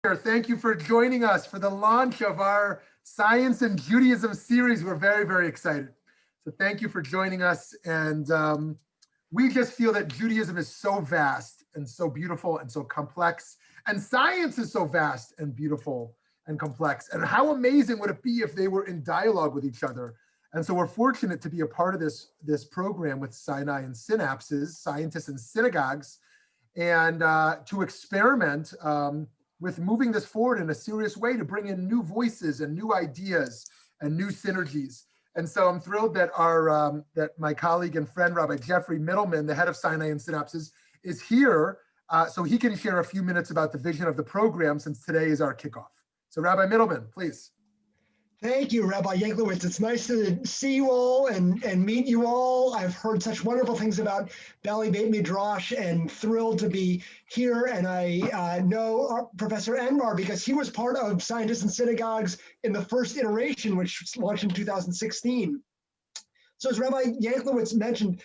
Thank you for joining us for the launch of our Science and Judaism series. We're very, very excited. So thank you for joining us. And we just feel that Judaism is so vast and so beautiful and so complex. And science is so vast and beautiful and complex. And how amazing would it be if they were in dialogue with each other? And so we're fortunate to be a part of this program with Sinai and Synapses, scientists and synagogues, and to experiment with moving this forward in a serious way to bring in new voices and new ideas and new synergies. And so I'm thrilled that that my colleague and friend, Rabbi Jeffrey Middleman, the head of Sinai and Synapses, is here so he can share a few minutes about the vision of the program since today is our kickoff. So Rabbi Middleman, please. Thank you, Rabbi Yanklowitz. It's nice to see you all and meet you all. I've heard such wonderful things about Beit Midrash and thrilled to be here. And I know Professor Anbar because he was part of Scientists and Synagogues in the first iteration, which launched in 2016. So as Rabbi Yanklowitz mentioned,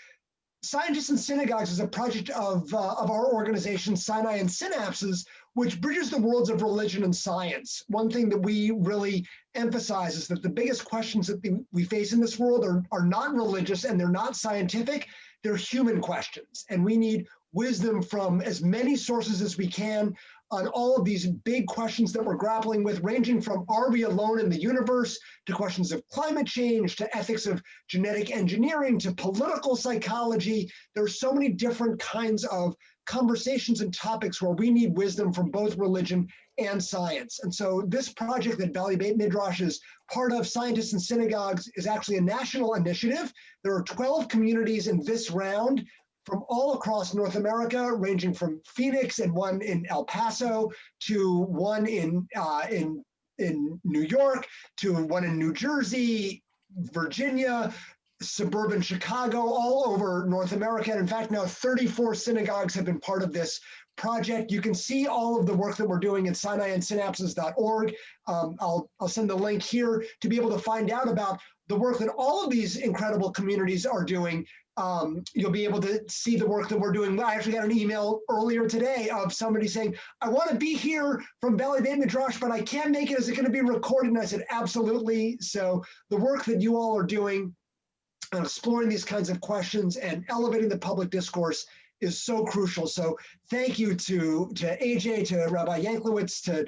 Scientists and Synagogues is a project of our organization, Sinai and Synapses, which bridges the worlds of religion and science. One thing that we really emphasize is that the biggest questions that we face in this world are not religious and they're not scientific, they're human questions. And we need wisdom from as many sources as we can on all of these big questions that we're grappling with, ranging from are we alone in the universe, to questions of climate change, to ethics of genetic engineering, to political psychology. There are so many different kinds of conversations and topics where we need wisdom from both religion and science. And so this project that Beit Midrash is part of, Scientists and Synagogues, is actually a national initiative. There are 12 communities in this round from all across North America, ranging from Phoenix and one in El Paso to one in New York, to one in New Jersey, Virginia, suburban Chicago, all over North America. And in fact, now 34 synagogues have been part of this project. You can see all of the work that we're doing at sinaiandsynapses.org. I'll send the link here to be able to find out about the work that all of these incredible communities are doing. You'll be able to see the work that we're doing. I actually got an email earlier today of somebody saying, I want to be here from Beit Midrash, but I can't make it. Is it going to be recorded? And I said, absolutely. So the work that you all are doing and exploring these kinds of questions and elevating the public discourse is so crucial. So thank you to AJ, to Rabbi Yanklowitz, to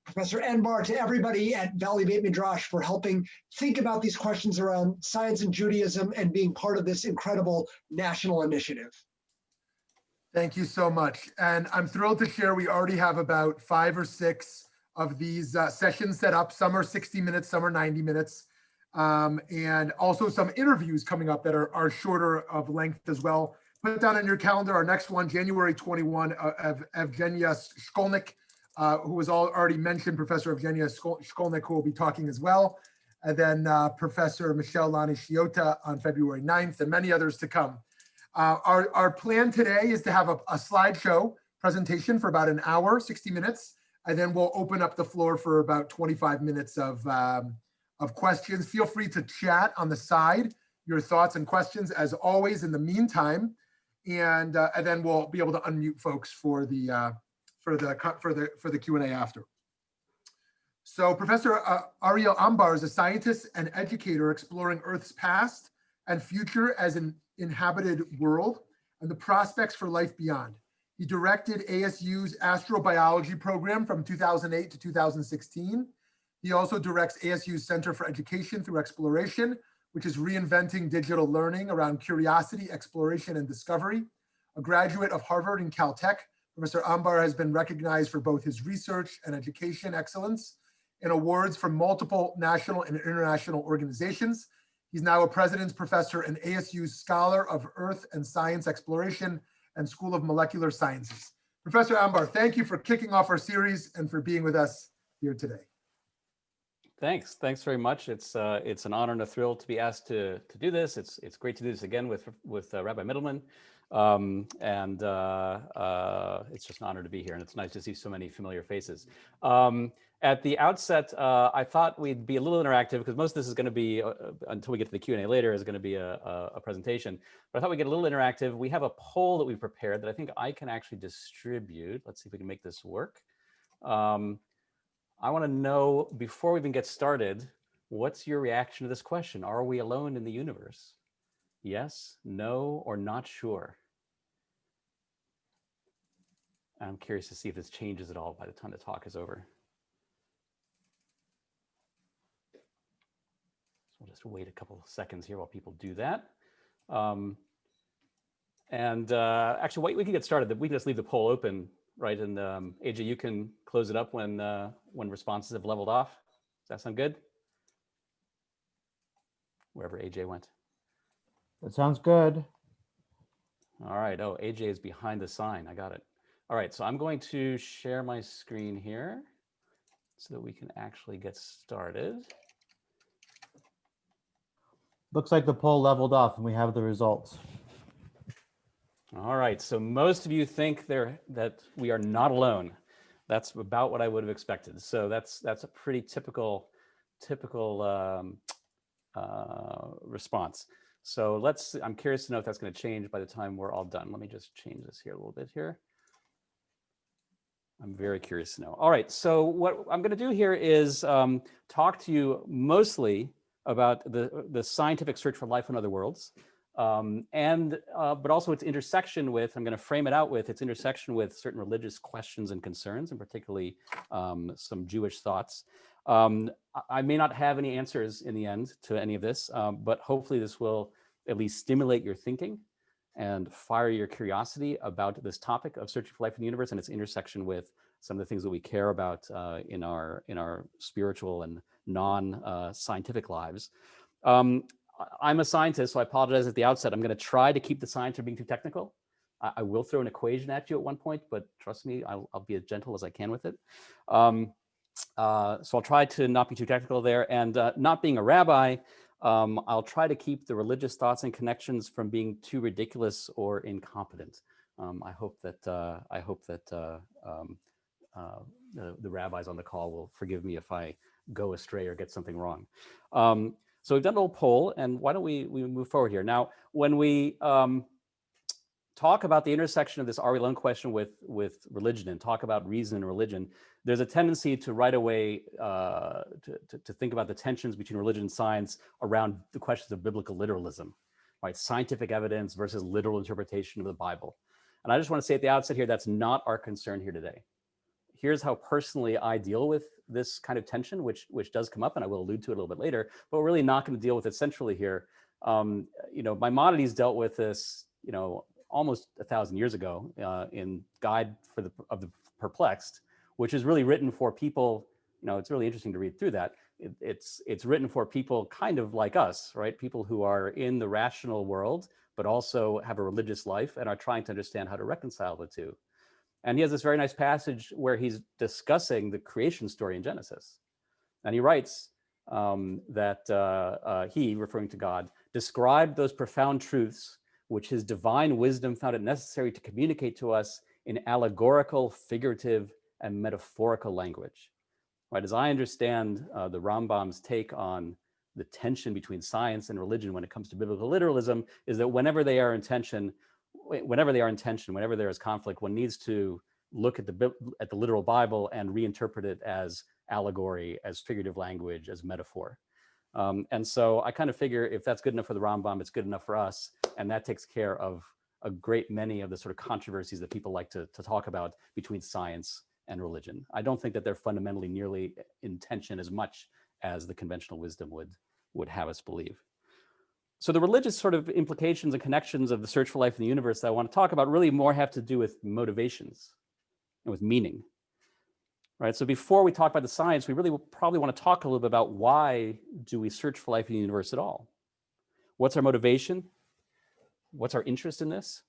Professor Anbar, to everybody at Beit Midrash for helping think about these questions around science and Judaism and being part of this incredible national initiative. Thank you so much. And I'm thrilled to share we already have about 5 or 6 of these sessions set up. Some are 60 minutes, some are 90 minutes. And also some interviews coming up that are shorter of length as well. Put down on your calendar our next one, January 21, of Evgenia Shkolnik, who was already mentioned, Professor Evgenia Shkolnik, who will be talking as well. And then Professor Michelle Lani Shiota on February 9th, and many others to come. Our plan today is to have a slideshow presentation for about an hour, 60 minutes, and then we'll open up the floor for about 25 minutes of questions. Feel free to chat on the side, your thoughts and questions as always in the meantime. And then we'll be able to unmute folks for the Q&A after. So Professor Ariel Anbar is a scientist and educator exploring Earth's past and future as an inhabited world and the prospects for life beyond. He directed ASU's astrobiology program from 2008 to 2016. He also directs ASU's Center for Education Through Exploration, which is reinventing digital learning around curiosity, exploration, and discovery. A graduate of Harvard and Caltech, Professor Anbar has been recognized for both his research and education excellence in awards from multiple national and international organizations. He's now a President's Professor and ASU's Scholar of Earth and Science Exploration and School of Molecular Sciences. Professor Anbar, thank you for kicking off our series and for being with us here today. Thanks very much. It's an honor and a thrill to be asked to do this. It's great to do this again with Rabbi Middleman, and it's just an honor to be here. And it's nice to see so many familiar faces. At the outset, I thought we'd be a little interactive because most of this is going to be until we get to the Q&A later is going to be a presentation. But I thought we'd get a little interactive. We have a poll that we prepared that I think I can actually distribute. Let's see if we can make this work. I want to know, before we even get started, what's your reaction to this question? Are we alone in the universe? Yes, no, or not sure? I'm curious to see if this changes at all by the time the talk is over. So we'll just wait a couple of seconds here while people do that. Actually, we can get started. We can just leave the poll open, right? And AJ, you can close it up when responses have leveled off. Does that sound good? Wherever AJ went. That sounds good. All right. Oh, AJ is behind the sign. I got it. All right. So I'm going to share my screen here so that we can actually get started. Looks like the poll leveled off and we have the results. All right. So most of you think that we are not alone. That's about what I would have expected. So that's a pretty typical response. So I'm curious to know if that's going to change by the time we're all done. Let me just change this here a little bit here. I'm very curious to know. All right, so what I'm going to do here is talk to you mostly about the scientific search for life on other worlds, but also its intersection with, I'm going to frame it out with its intersection with certain religious questions and concerns, and particularly some Jewish thoughts. I may not have any answers in the end to any of this, but hopefully this will at least stimulate your thinking and fire your curiosity about this topic of searching for life in the universe and its intersection with some of the things that we care about in our spiritual and non-scientific lives. I'm a scientist, so I apologize at the outset. I'm going to try to keep the science from being too technical. I will throw an equation at you at one point, but trust me, I'll be as gentle as I can with it. So I'll try to not be too technical there. And not being a rabbi, I'll try to keep the religious thoughts and connections from being too ridiculous or incompetent. I hope that the rabbis on the call will forgive me if I go astray or get something wrong. So we've done a little poll, and why don't we move forward here? Now, when we talk about the intersection of this are we alone question with religion and talk about reason and religion, there's a tendency to right away to think about the tensions between religion and science around the questions of biblical literalism, right? Scientific evidence versus literal interpretation of the Bible. And I just want to say at the outset here, that's not our concern here today. Here's how personally I deal with this kind of tension, which does come up, and I will allude to it a little bit later, but we're really not going to deal with it centrally here. Maimonides dealt with this, almost 1,000 years ago in Guide of the Perplexed, which is really written for people, it's really interesting to read through that. It's written for people kind of like us, right? People who are in the rational world, but also have a religious life and are trying to understand how to reconcile the two. And he has this very nice passage where he's discussing the creation story in Genesis. And he writes that he, referring to God, described those profound truths which his divine wisdom found it necessary to communicate to us in allegorical, figurative, and metaphorical language. Right, as I understand the Rambam's take on the tension between science and religion when it comes to biblical literalism, is that whenever they are in tension, whenever there is conflict, one needs to look at the literal Bible and reinterpret it as allegory, as figurative language, as metaphor. And so I kind of figure if that's good enough for the Rambam, it's good enough for us. And that takes care of a great many of the sort of controversies that people like to talk about between science and religion. I don't think that they're fundamentally nearly in tension as much as the conventional wisdom would have us believe. So the religious sort of implications and connections of the search for life in the universe that I want to talk about really more have to do with motivations and with meaning. Right, so before we talk about the science, we really probably want to talk a little bit about why do we search for life in the universe at all? What's our motivation? What's our interest in this?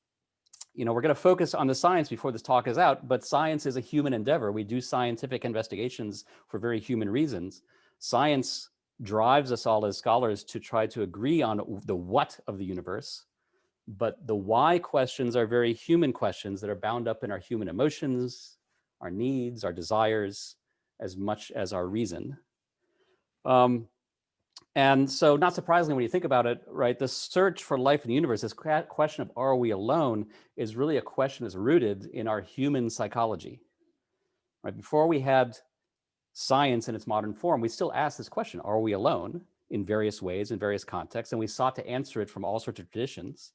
We're going to focus on the science before this talk is out, but science is a human endeavor. We do scientific investigations for very human reasons. Science drives us all as scholars to try to agree on the what of the universe, but the why questions are very human questions that are bound up in our human emotions, our needs, our desires, as much as our reason. And so not surprisingly, when you think about it, right, the search for life in the universe, this question of are we alone, is really a question that's rooted in our human psychology. Right? Before we had science in its modern form, we still ask this question, are we alone, in various ways, in various contexts? And we sought to answer it from all sorts of traditions.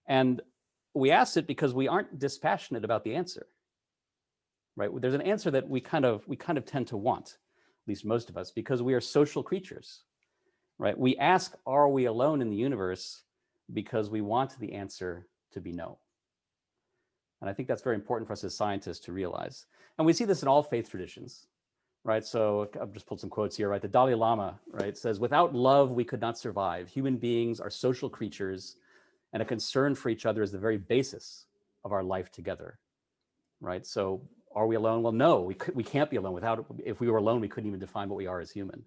And we asked it because we aren't dispassionate about the answer, right? There's an answer that we kind of tend to want, at least most of us, because we are social creatures, right? We ask, are we alone in the universe, because we want the answer to be no. And I think that's very important for us as scientists to realize. And we see this in all faith traditions, right? So I've just pulled some quotes here, right? The Dalai Lama, right, says, without love, we could not survive. Human beings are social creatures, and a concern for each other is the very basis of our life together, right? So are we alone? Well, no, we can't be alone. If we were alone, we couldn't even define what we are as human.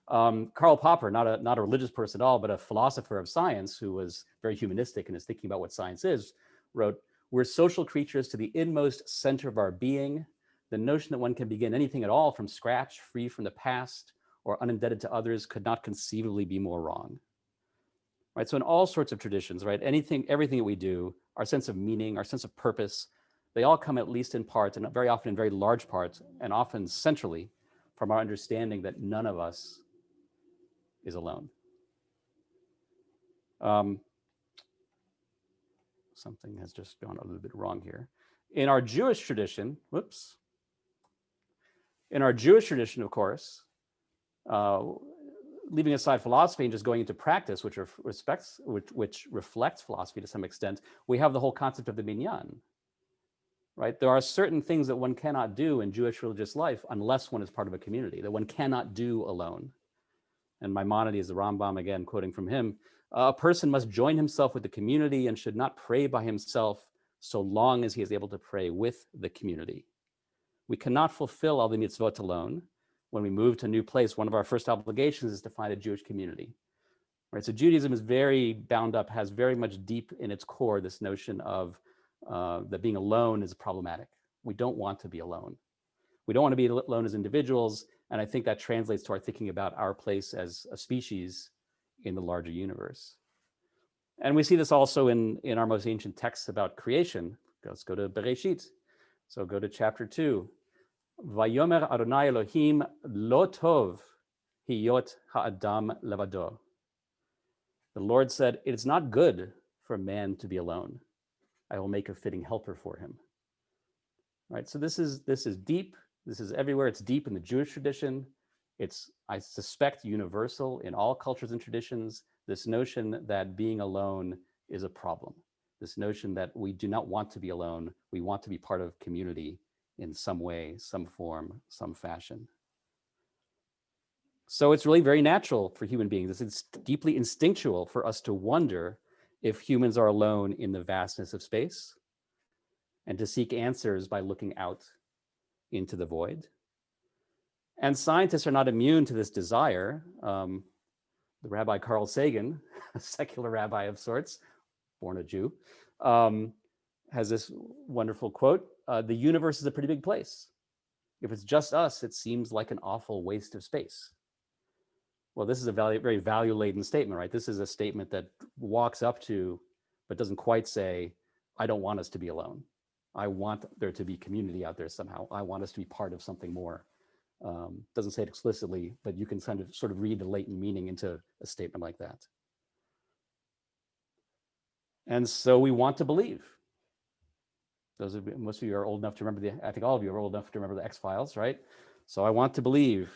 Karl Popper, not a religious person at all, but a philosopher of science who was very humanistic and is thinking about what science is, wrote, we're social creatures to the inmost center of our being. The notion that one can begin anything at all from scratch, free from the past, or unindebted to others could not conceivably be more wrong. Right? So in all sorts of traditions, right, everything that we do, our sense of meaning, our sense of purpose, they all come at least in part, and very often in very large parts, and often centrally, from our understanding that none of us is alone. Something has just gone a little bit wrong here. In our Jewish tradition, in our Jewish tradition, of course, leaving aside philosophy and just going into practice, which reflects philosophy to some extent, we have the whole concept of the minyan, right? There are certain things that one cannot do in Jewish religious life unless one is part of a community, that one cannot do alone. And Maimonides, the Rambam, again, quoting from him, a person must join himself with the community and should not pray by himself so long as he is able to pray with the community. We cannot fulfill all the mitzvot alone. When we move to a new place, one of our first obligations is to find a Jewish community. Right? So Judaism is very bound up, has very much deep in its core this notion of that being alone is problematic. We don't want to be alone. We don't want to be alone as individuals, and I think that translates to our thinking about our place as a species in the larger universe. And we see this also in our most ancient texts about creation. Let's go to Bereshit. So go to chapter 2. Vayomer Adonai Elohim lo tov hiyot ha'adam levado. The Lord said, it is not good for man to be alone. I will make a fitting helper for him. Right, so this is deep. This is everywhere. It's deep in the Jewish tradition. It's, I suspect, universal in all cultures and traditions, this notion that being alone is a problem. This notion that we do not want to be alone. We want to be part of community in some way, some form, some fashion. So it's really very natural for human beings. It's deeply instinctual for us to wonder if humans are alone in the vastness of space and to seek answers by looking out into the void. And scientists are not immune to this desire. The Rabbi Carl Sagan, a secular rabbi of sorts, born a Jew, has this wonderful quote, the universe is a pretty big place. If it's just us, it seems like an awful waste of space. Well, this is a very value-laden statement, right? This is a statement that walks up to, but doesn't quite say, I don't want us to be alone. I want there to be community out there somehow. I want us to be part of something more. Doesn't say it explicitly, but you can sort of read the latent meaning into a statement like that. And so we want to believe. Most of you are old enough to remember I think all of you are old enough to remember the X-Files, right? So I want to believe.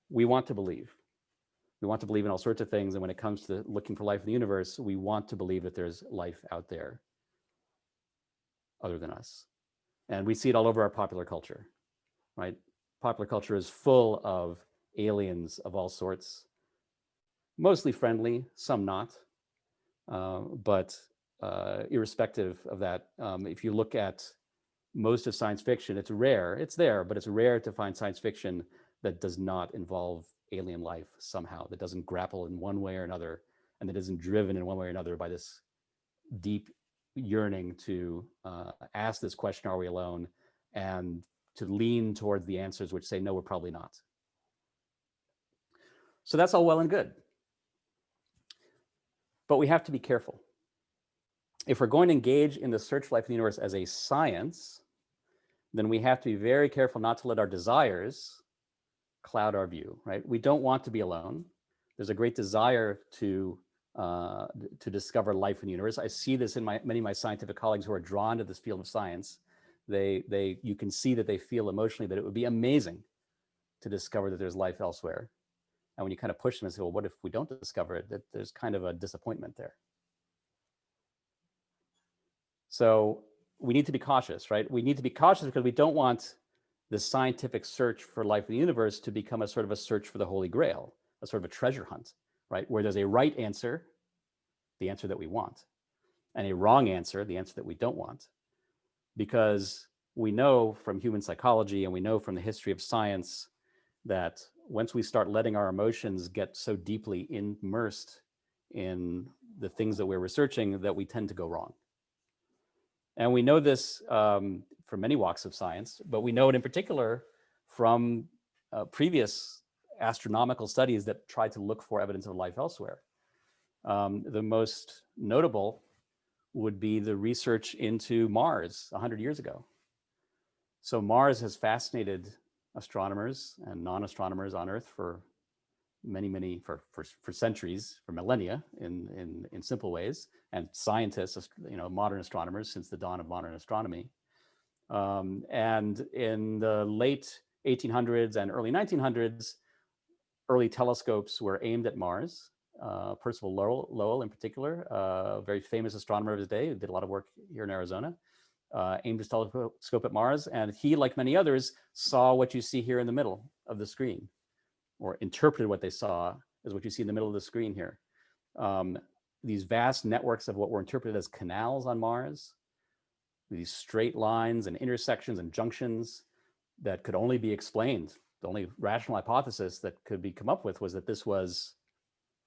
We want to believe. We want to believe in all sorts of things. And when it comes to looking for life in the universe, we want to believe that there's life out there other than us. And we see it all over our popular culture, right? Popular culture is full of aliens of all sorts, mostly friendly, some not. But irrespective of that, if you look at most of science fiction, it's rare. It's there, but it's rare to find science fiction that does not involve alien life somehow, that doesn't grapple in one way or another, and that isn't driven in one way or another by this deep yearning to ask this question, are we alone? And to lean towards the answers which say, no, we're probably not. So that's all well and good. But we have to be careful. If we're going to engage in the search for life in the universe as a science, then we have to be very careful not to let our desires cloud our view, right? We don't want to be alone. There's a great desire to discover life in the universe. I see this in many of my scientific colleagues who are drawn to this field of science. You can see that they feel emotionally that it would be amazing to discover that there's life elsewhere. And when you kind of push them and say, well, what if we don't discover it? That there's kind of a disappointment there. So we need to be cautious, right? We need to be cautious because we don't want the scientific search for life in the universe to become a sort of a search for the Holy Grail, a sort of a treasure hunt, right? Where there's a right answer, the answer that we want, and a wrong answer, the answer that we don't want. Because we know from human psychology and we know from the history of science that once we start letting our emotions get so deeply immersed in the things that we're researching, that we tend to go wrong. And we know this from many walks of science, but we know it in particular from previous astronomical studies that tried to look for evidence of life elsewhere. The most notable would be the research into Mars 100 years ago. So Mars has fascinated astronomers and non-astronomers on Earth for for centuries, for millennia in simple ways, and scientists, modern astronomers since the dawn of modern astronomy. And in the late 1800s and early 1900s, early telescopes were aimed at Mars. Percival Lowell in particular, a very famous astronomer of his day, who did a lot of work here in Arizona, aimed his telescope at Mars, and he, like many others, saw what you see here in the middle of the screen, or interpreted what they saw as what you see in the middle of the screen here. These vast networks of what were interpreted as canals on Mars, these straight lines and intersections and junctions that could only be explained. The only rational hypothesis that could be come up with was that this was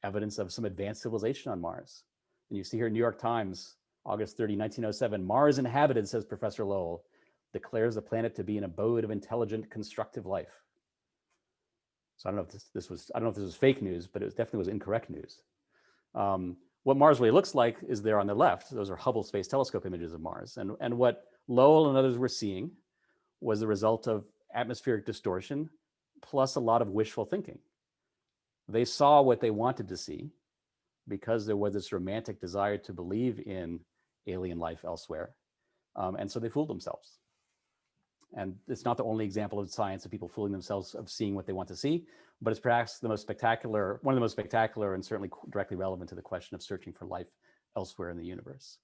evidence of some advanced civilization on Mars. And you see here in New York Times, August 30, 1907, Mars inhabited, says Professor Lowell, declares the planet to be an abode of intelligent, constructive life. So I don't know if this was fake news, but it definitely was incorrect news. What Mars really looks like is there on the left. Those are Hubble Space Telescope images of Mars. And what Lowell and others were seeing was the result of atmospheric distortion, plus a lot of wishful thinking. They saw what they wanted to see because there was this romantic desire to believe in alien life elsewhere. And so they fooled themselves. And it's not the only example of science of people fooling themselves of seeing what they want to see, but it's perhaps one of the most spectacular and certainly directly relevant to the question of searching for life elsewhere in the universe.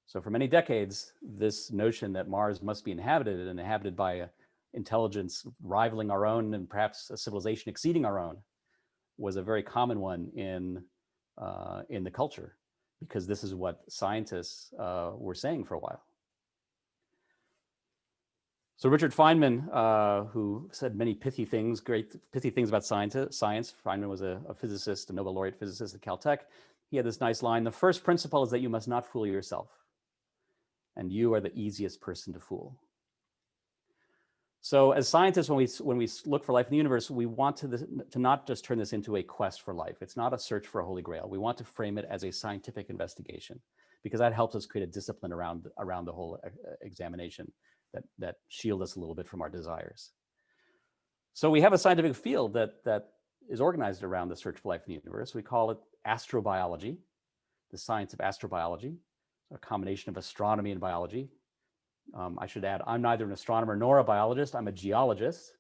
So for many decades, this notion that Mars must be inhabited and inhabited by an intelligence rivaling our own and perhaps a civilization exceeding our own was a very common one in the culture, because this is what scientists were saying for a while. So Richard Feynman, who said many pithy things about science. Feynman was a physicist, a Nobel laureate physicist at Caltech. He had this nice line: the first principle is that you must not fool yourself, and you are the easiest person to fool. So as scientists, when we look for life in the universe, we want to not just turn this into a quest for life. It's not a search for a holy grail. We want to frame it as a scientific investigation, because that helps us create a discipline around the whole examination that shield us a little bit from our desires. So we have a scientific field that is organized around the search for life in the universe. We call it astrobiology, the science of astrobiology, a combination of astronomy and biology. I should add, I'm neither an astronomer nor a biologist. I'm a geologist.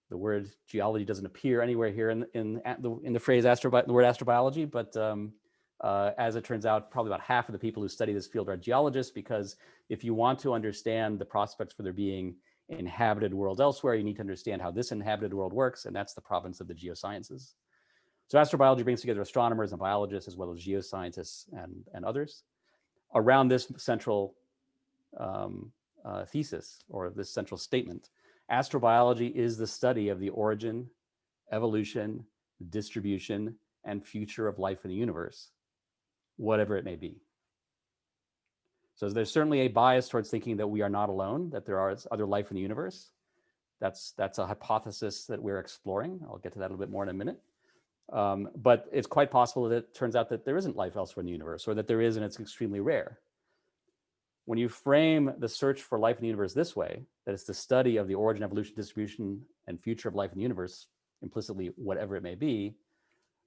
The word geology doesn't appear anywhere here in the phrase the word astrobiology, but as it turns out, probably about half of the people who study this field are geologists, because if you want to understand the prospects for there being inhabited world elsewhere, you need to understand how this inhabited world works, and that's the province of the geosciences. So astrobiology brings together astronomers and biologists, as well as geoscientists and others, around this central thesis, or this central statement. Astrobiology is the study of the origin, evolution, distribution, and future of life in the universe, whatever it may be. So there's certainly a bias towards thinking that we are not alone, that there are other life in the universe. That's a hypothesis that we're exploring. I'll get to that a little bit more in a minute. But it's quite possible that it turns out that there isn't life elsewhere in the universe, or that there is and it's extremely rare. when you frame the search for life in the universe this way, that it's the study of the origin, evolution, distribution, and future of life in the universe, implicitly whatever it may be,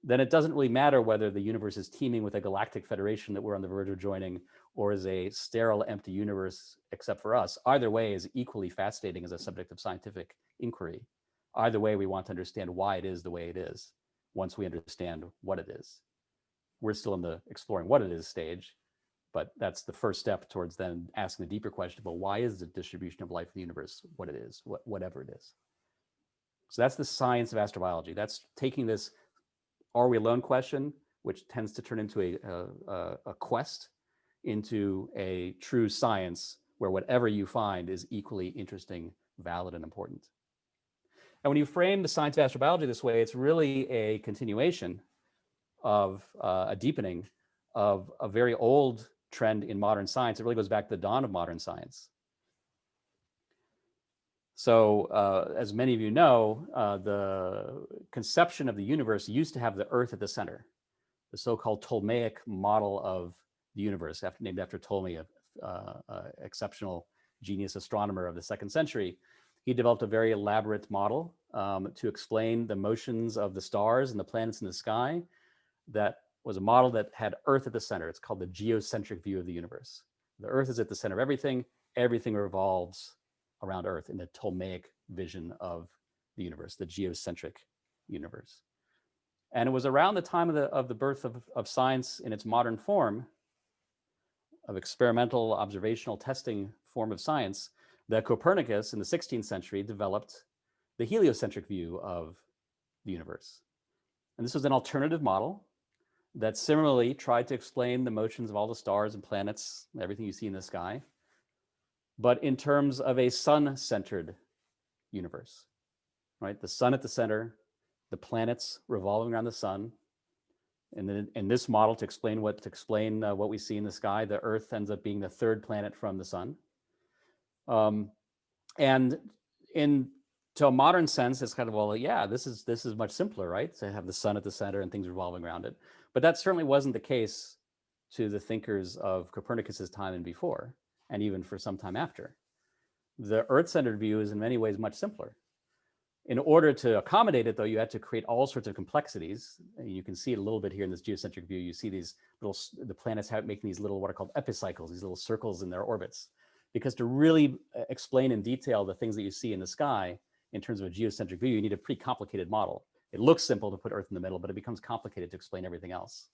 then it doesn't really matter whether the universe is teeming with a galactic federation that we're on the verge of joining, or is a sterile, empty universe except for us. Either way is equally fascinating as a subject of scientific inquiry. Either way, we want to understand why it is the way it is, once we understand what it is. We're still in the exploring what it is stage, but that's the first step towards then asking the deeper question about why is the distribution of life in the universe what it is, whatever it is. So that's the science of astrobiology. That's taking this "are we alone" question, which tends to turn into a quest, into a true science where whatever you find is equally interesting, valid, and important. And when you frame the science of astrobiology this way, it's really a continuation of a deepening of a very old trend in modern science. It really goes back to the dawn of modern science. So as many of you know, the conception of the universe used to have the Earth at the center, the so-called Ptolemaic model of the universe, named after Ptolemy, an exceptional genius astronomer of the 2nd century. He developed a very elaborate model to explain the motions of the stars and the planets in the sky. That was a model that had Earth at the center. It's called the geocentric view of the universe. The Earth is at the center of everything. Everything revolves around Earth in the Ptolemaic vision of the universe, the geocentric universe. And it was around the time of the birth of science in its modern form, of experimental observational testing form of science, that Copernicus in the 16th century developed the heliocentric view of the universe. And this was an alternative model that similarly tried to explain the motions of all the stars and planets, everything you see in the sky, but in terms of a sun-centered universe, right? The sun at the center, the planets revolving around the sun. And then in this model, to explain what we see in the sky, the Earth ends up being the 3rd planet from the sun. And to a modern sense, it's kind of, well, yeah, this is much simpler, right? To have the sun at the center and things revolving around it. But that certainly wasn't the case to the thinkers of Copernicus's time and before, and even for some time after. The Earth-centered view is in many ways much simpler. In order to accommodate it, though, you had to create all sorts of complexities. And you can see it a little bit here in this geocentric view. You see the planets making these little, what are called epicycles, these little circles in their orbits. Because to really explain in detail the things that you see in the sky in terms of a geocentric view, you need a pretty complicated model. It looks simple to put Earth in the middle, but it becomes complicated to explain everything else.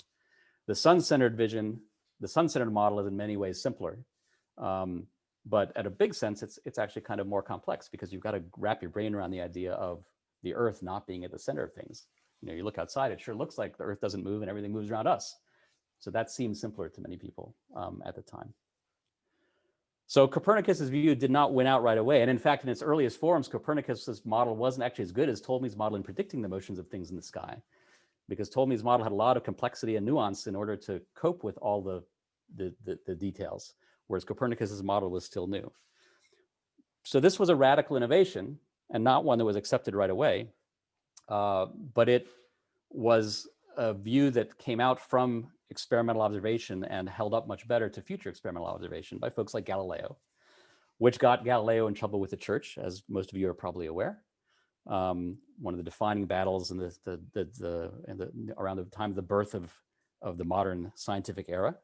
The sun-centered vision, the sun-centered model is in many ways simpler. But at a big sense, it's actually kind of more complex because you've got to wrap your brain around the idea of the Earth not being at the center of things. You know, you look outside, it sure looks like the Earth doesn't move and everything moves around us. So that seems simpler to many people at the time. So Copernicus's view did not win out right away. And in fact, in its earliest forms, Copernicus's model wasn't actually as good as Ptolemy's model in predicting the motions of things in the sky, because Ptolemy's model had a lot of complexity and nuance in order to cope with all the details, whereas Copernicus's model was still new. So this was a radical innovation and not one that was accepted right away, but it was a view that came out from experimental observation and held up much better to future experimental observation by folks like Galileo, which got Galileo in trouble with the church, as most of you are probably aware. One of the defining battles in around the time of the birth of the modern scientific era.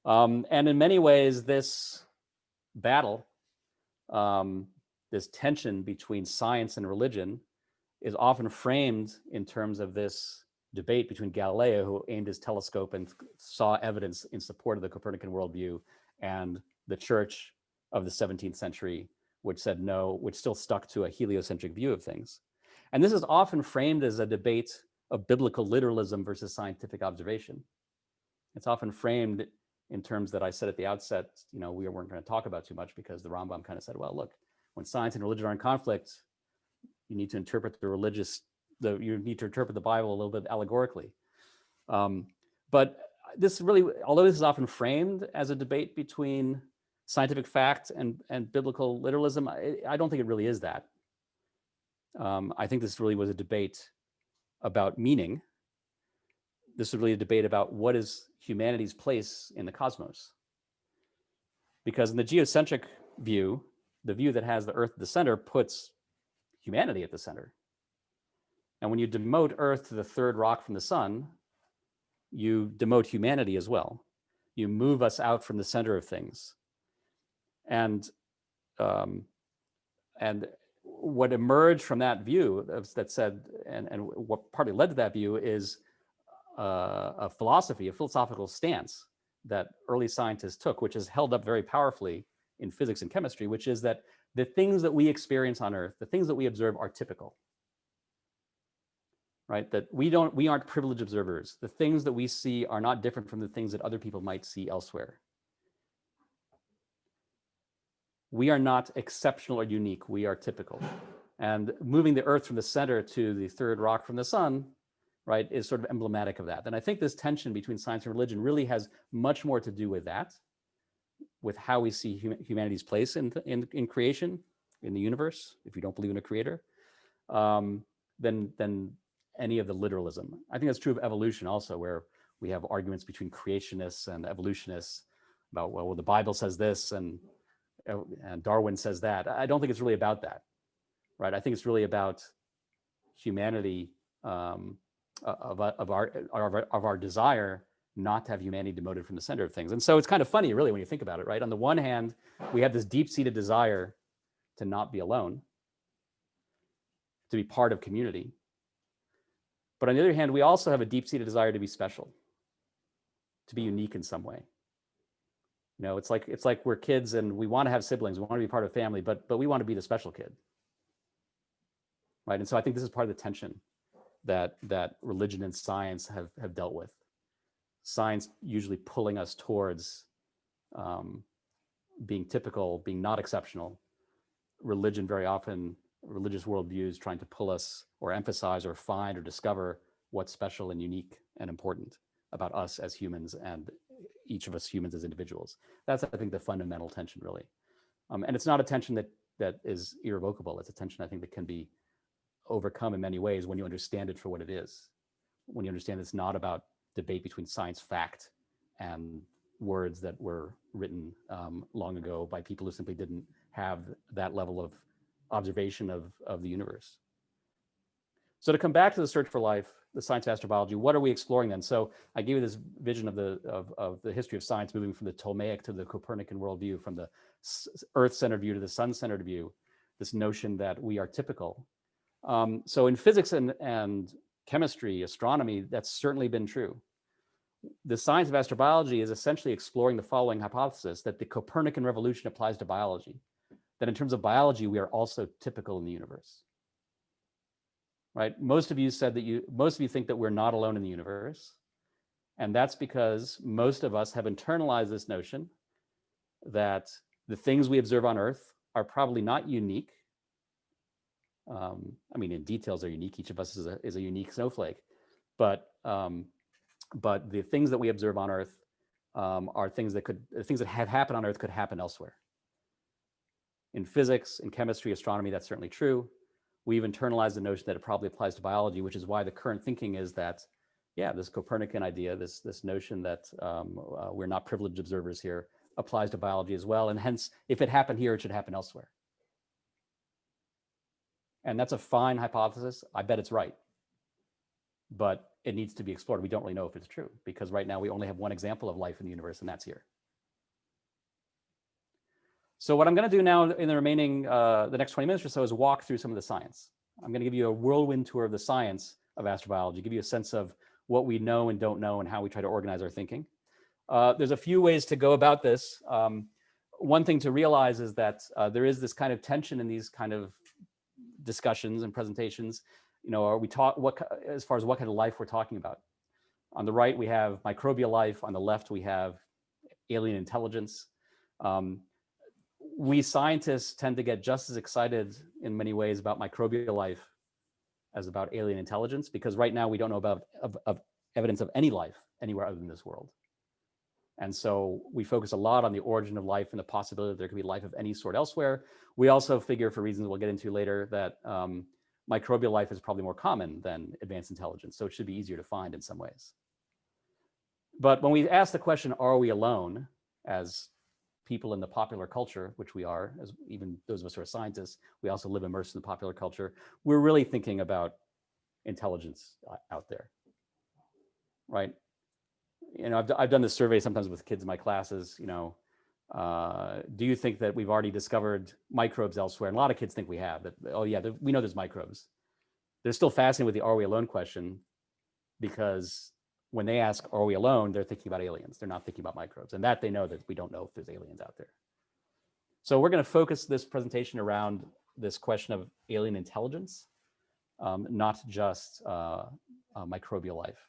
And in many ways, this battle, this tension between science and religion is often framed in terms of this debate between Galileo, who aimed his telescope and saw evidence in support of the Copernican worldview, and the church of the 17th century, which said no, which still stuck to a heliocentric view of things. And this is often framed as a debate of biblical literalism versus scientific observation. It's often framed in terms that I said at the outset, you know, we weren't going to talk about too much because the Rambam kind of said, well, look, when science and religion are in conflict, you need to interpret you need to interpret the Bible a little bit allegorically. But this really, although this is often framed as a debate between scientific fact and biblical literalism, I don't think it really is that. I think this really was a debate about meaning. This is really a debate about what is humanity's place in the cosmos. Because in the geocentric view, the view that has the Earth at the center puts humanity at the center. And when you demote Earth to the third rock from the sun, you demote humanity as well. You move us out from the center of things. And what emerged from that view that said, and what partly led to that view is a philosophical stance that early scientists took, which is held up very powerfully in physics and chemistry, which is that the things that we experience on Earth, the things that we observe are typical, right? That we aren't privileged observers. The things that we see are not different from the things that other people might see elsewhere. We are not exceptional or unique, we are typical. And moving the Earth from the center to the third rock from the sun, right, is sort of emblematic of that. And I think this tension between science and religion really has much more to do with that, with how we see humanity's place in creation, in the universe, if you don't believe in a creator, than any of the literalism. I think that's true of evolution also, where we have arguments between creationists and evolutionists about, well, the Bible says this and Darwin says that. I don't think it's really about that, right? I think it's really about humanity, of our desire not to have humanity demoted from the center of things. And so it's kind of funny, really, when you think about it, right? On the one hand, we have this deep-seated desire to not be alone, to be part of community. But on the other hand, we also have a deep-seated desire to be special, to be unique in some way. You know, it's like we're kids and we want to have siblings, we want to be part of a family, but we want to be the special kid, right? And so I think this is part of the tension that religion and science have dealt with. Science usually pulling us towards being typical, being not exceptional. Religion very often, religious worldviews trying to pull us or emphasize or find or discover what's special and unique and important about us as humans and each of us humans as individuals. That's, I think, the fundamental tension, really. And it's not a tension that is irrevocable. It's a tension, I think, that can be overcome in many ways when you understand it for what it is. When you understand it's not about debate between science fact and words that were written long ago by people who simply didn't have that level of observation of the universe. So to come back to the search for life, the science of astrobiology, what are we exploring then? So I gave you this vision of the history of science moving from the Ptolemaic to the Copernican worldview, from the Earth-centered view to the sun-centered view, this notion that we are typical. So in physics and chemistry, astronomy, that's certainly been true. The science of astrobiology is essentially exploring the following hypothesis, that the Copernican revolution applies to biology, that in terms of biology, we are also typical in the universe. Right? Most of you think that we're not alone in the universe. And that's because most of us have internalized this notion that the things we observe on Earth are probably not unique. I mean, in details, they're unique. Each of us is a unique snowflake. But the things that we observe on Earth are things that have happened on Earth could happen elsewhere. In physics, in chemistry, astronomy, that's certainly true. We've internalized the notion that it probably applies to biology, which is why the current thinking is that, yeah, this Copernican idea, this notion that we're not privileged observers here, applies to biology as well. And hence, if it happened here, it should happen elsewhere. And that's a fine hypothesis. I bet it's right. But it needs to be explored. We don't really know if it's true, because right now we only have one example of life in the universe, and that's here. So what I'm going to do now in the remaining, the next 20 minutes or so, is walk through some of the science. I'm going to give you a whirlwind tour of the science of astrobiology, give you a sense of what we know and don't know and how we try to organize our thinking. There's a few ways to go about this. One thing to realize is that there is this kind of tension in these kind of discussions and presentations. You know, are we as far as what kind of life we're talking about? On the right, we have microbial life. On the left, we have alien intelligence. We scientists tend to get just as excited in many ways about microbial life as about alien intelligence, because right now we don't know about evidence of any life anywhere other than this world. And so we focus a lot on the origin of life and the possibility that there could be life of any sort elsewhere. We also figure, for reasons we'll get into later, that microbial life is probably more common than advanced intelligence, so it should be easier to find in some ways. But when we ask the question, are we alone, as people in the popular culture, which we are, as even those of us who are scientists, we also live immersed in the popular culture. We're really thinking about intelligence out there, right? You know, I've done this survey sometimes with kids in my classes, you know, do you think that we've already discovered microbes elsewhere? And a lot of kids think we have, that, oh yeah, we know there's microbes. They're still fascinated with the are we alone question, because when they ask, are we alone, they're thinking about aliens. They're not thinking about microbes. And that they know that we don't know if there's aliens out there. So we're going to focus this presentation around this question of alien intelligence, not just microbial life.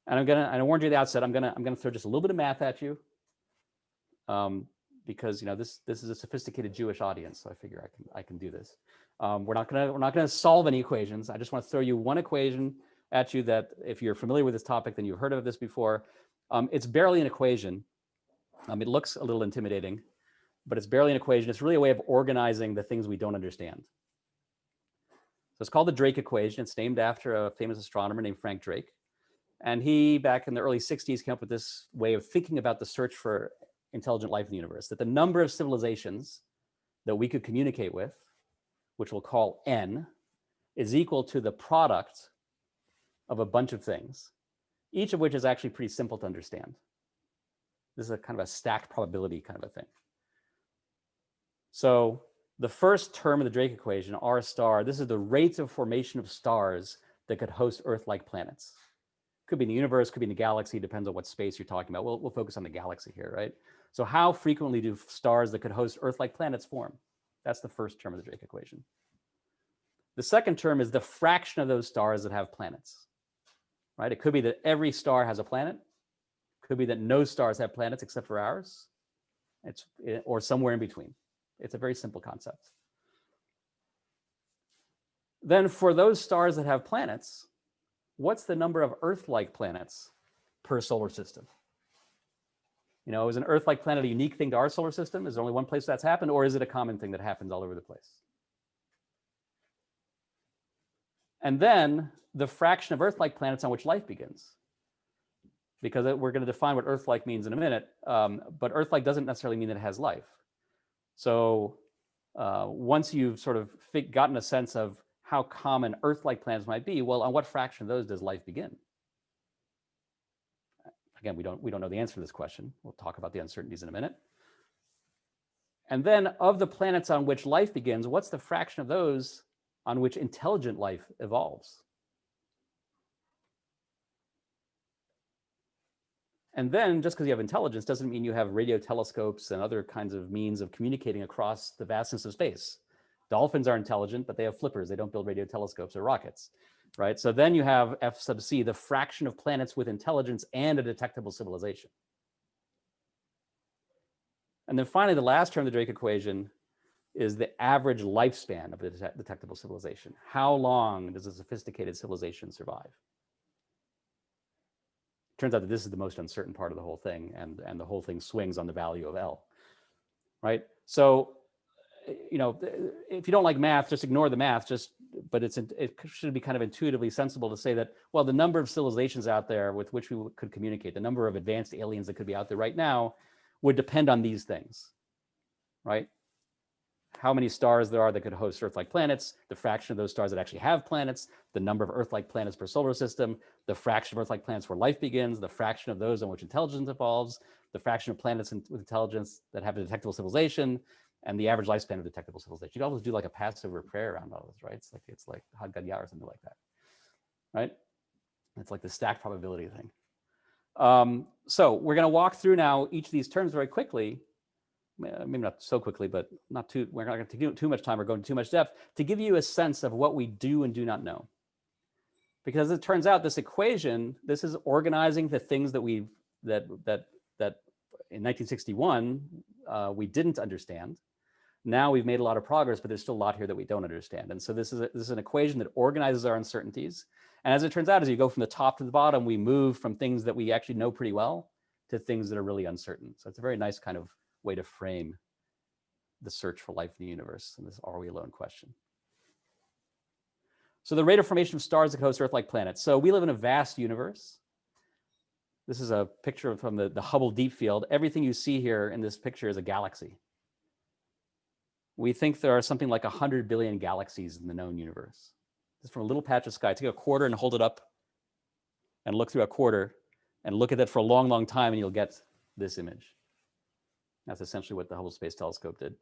And I warned you at the outset, I'm gonna throw just a little bit of math at you, because you know this is a sophisticated Jewish audience, so I figure I can do this. We're not gonna solve any equations. I just want to throw you one equation at you that, if you're familiar with this topic, then you've heard of this before. It's barely an equation. It looks a little intimidating, but it's barely an equation. It's really a way of organizing the things we don't understand. So it's called the Drake equation. It's named after a famous astronomer named Frank Drake. And he, back in the early 60s, came up with this way of thinking about the search for intelligent life in the universe, that the number of civilizations that we could communicate with, which we'll call N, is equal to the product of a bunch of things, each of which is actually pretty simple to understand. This is a kind of a stacked probability kind of a thing. So the first term of the Drake equation, R star, this is the rate of formation of stars that could host Earth-like planets. Could be in the universe, could be in the galaxy, depends on what space you're talking about. We'll focus on the galaxy here, right? So how frequently do stars that could host Earth-like planets form? That's the first term of the Drake equation. The second term is the fraction of those stars that have planets, right? It could be that every star has a planet. It could be that no stars have planets except for ours, or somewhere in between. It's a very simple concept. Then for those stars that have planets, what's the number of Earth-like planets per solar system? You know, is an Earth-like planet a unique thing to our solar system? Is there only one place that's happened, or is it a common thing that happens all over the place? And then the fraction of Earth-like planets on which life begins. Because we're going to define what Earth-like means in a minute, but Earth-like doesn't necessarily mean that it has life. So once you've sort of gotten a sense of how common Earth-like planets might be, well, on what fraction of those does life begin? Again, we don't know the answer to this question. We'll talk about the uncertainties in a minute. And then of the planets on which life begins, what's the fraction of those on which intelligent life evolves? And then just because you have intelligence doesn't mean you have radio telescopes and other kinds of means of communicating across the vastness of space. Dolphins are intelligent, but they have flippers. They don't build radio telescopes or rockets, right? So then you have F sub C, the fraction of planets with intelligence and a detectable civilization. And then finally, the last term of the Drake equation is the average lifespan of the detectable civilization. How long does a sophisticated civilization survive? Turns out that this is the most uncertain part of the whole thing, and the whole thing swings on the value of L, right? So, you know, if you don't like math, just ignore the math, but it should be kind of intuitively sensible to say that, well, the number of civilizations out there with which we could communicate, the number of advanced aliens that could be out there right now would depend on these things, right? How many stars there are that could host Earth-like planets, the fraction of those stars that actually have planets, the number of Earth-like planets per solar system, the fraction of Earth-like planets where life begins, the fraction of those on which intelligence evolves, the fraction of planets with intelligence that have a detectable civilization, and the average lifespan of detectable civilization. You can always do like a Passover prayer around all this, right? It's like Had Gadya or something like that, right? It's like the stacked probability thing. So we're going to walk through now each of these terms very quickly. Maybe not so quickly, but we're not going to take too much time or go into too much depth to give you a sense of what we do and do not know. Because it turns out this equation, this is organizing the things that that in 1961 we didn't understand. Now we've made a lot of progress, but there's still a lot here that we don't understand. And so this is an equation that organizes our uncertainties. And as it turns out, as you go from the top to the bottom, we move from things that we actually know pretty well to things that are really uncertain. So it's a very nice kind of way to frame the search for life in the universe and this are we alone question. So the rate of formation of stars that host Earth-like planets. So we live in a vast universe. This is a picture from the Hubble Deep Field. Everything you see here in this picture is a galaxy. We think there are something like 100 billion galaxies in the known universe. This is from a little patch of sky. Take a quarter and hold it up and look through a quarter and look at it for a long, long time, and you'll get this image. That's essentially what the Hubble Space Telescope did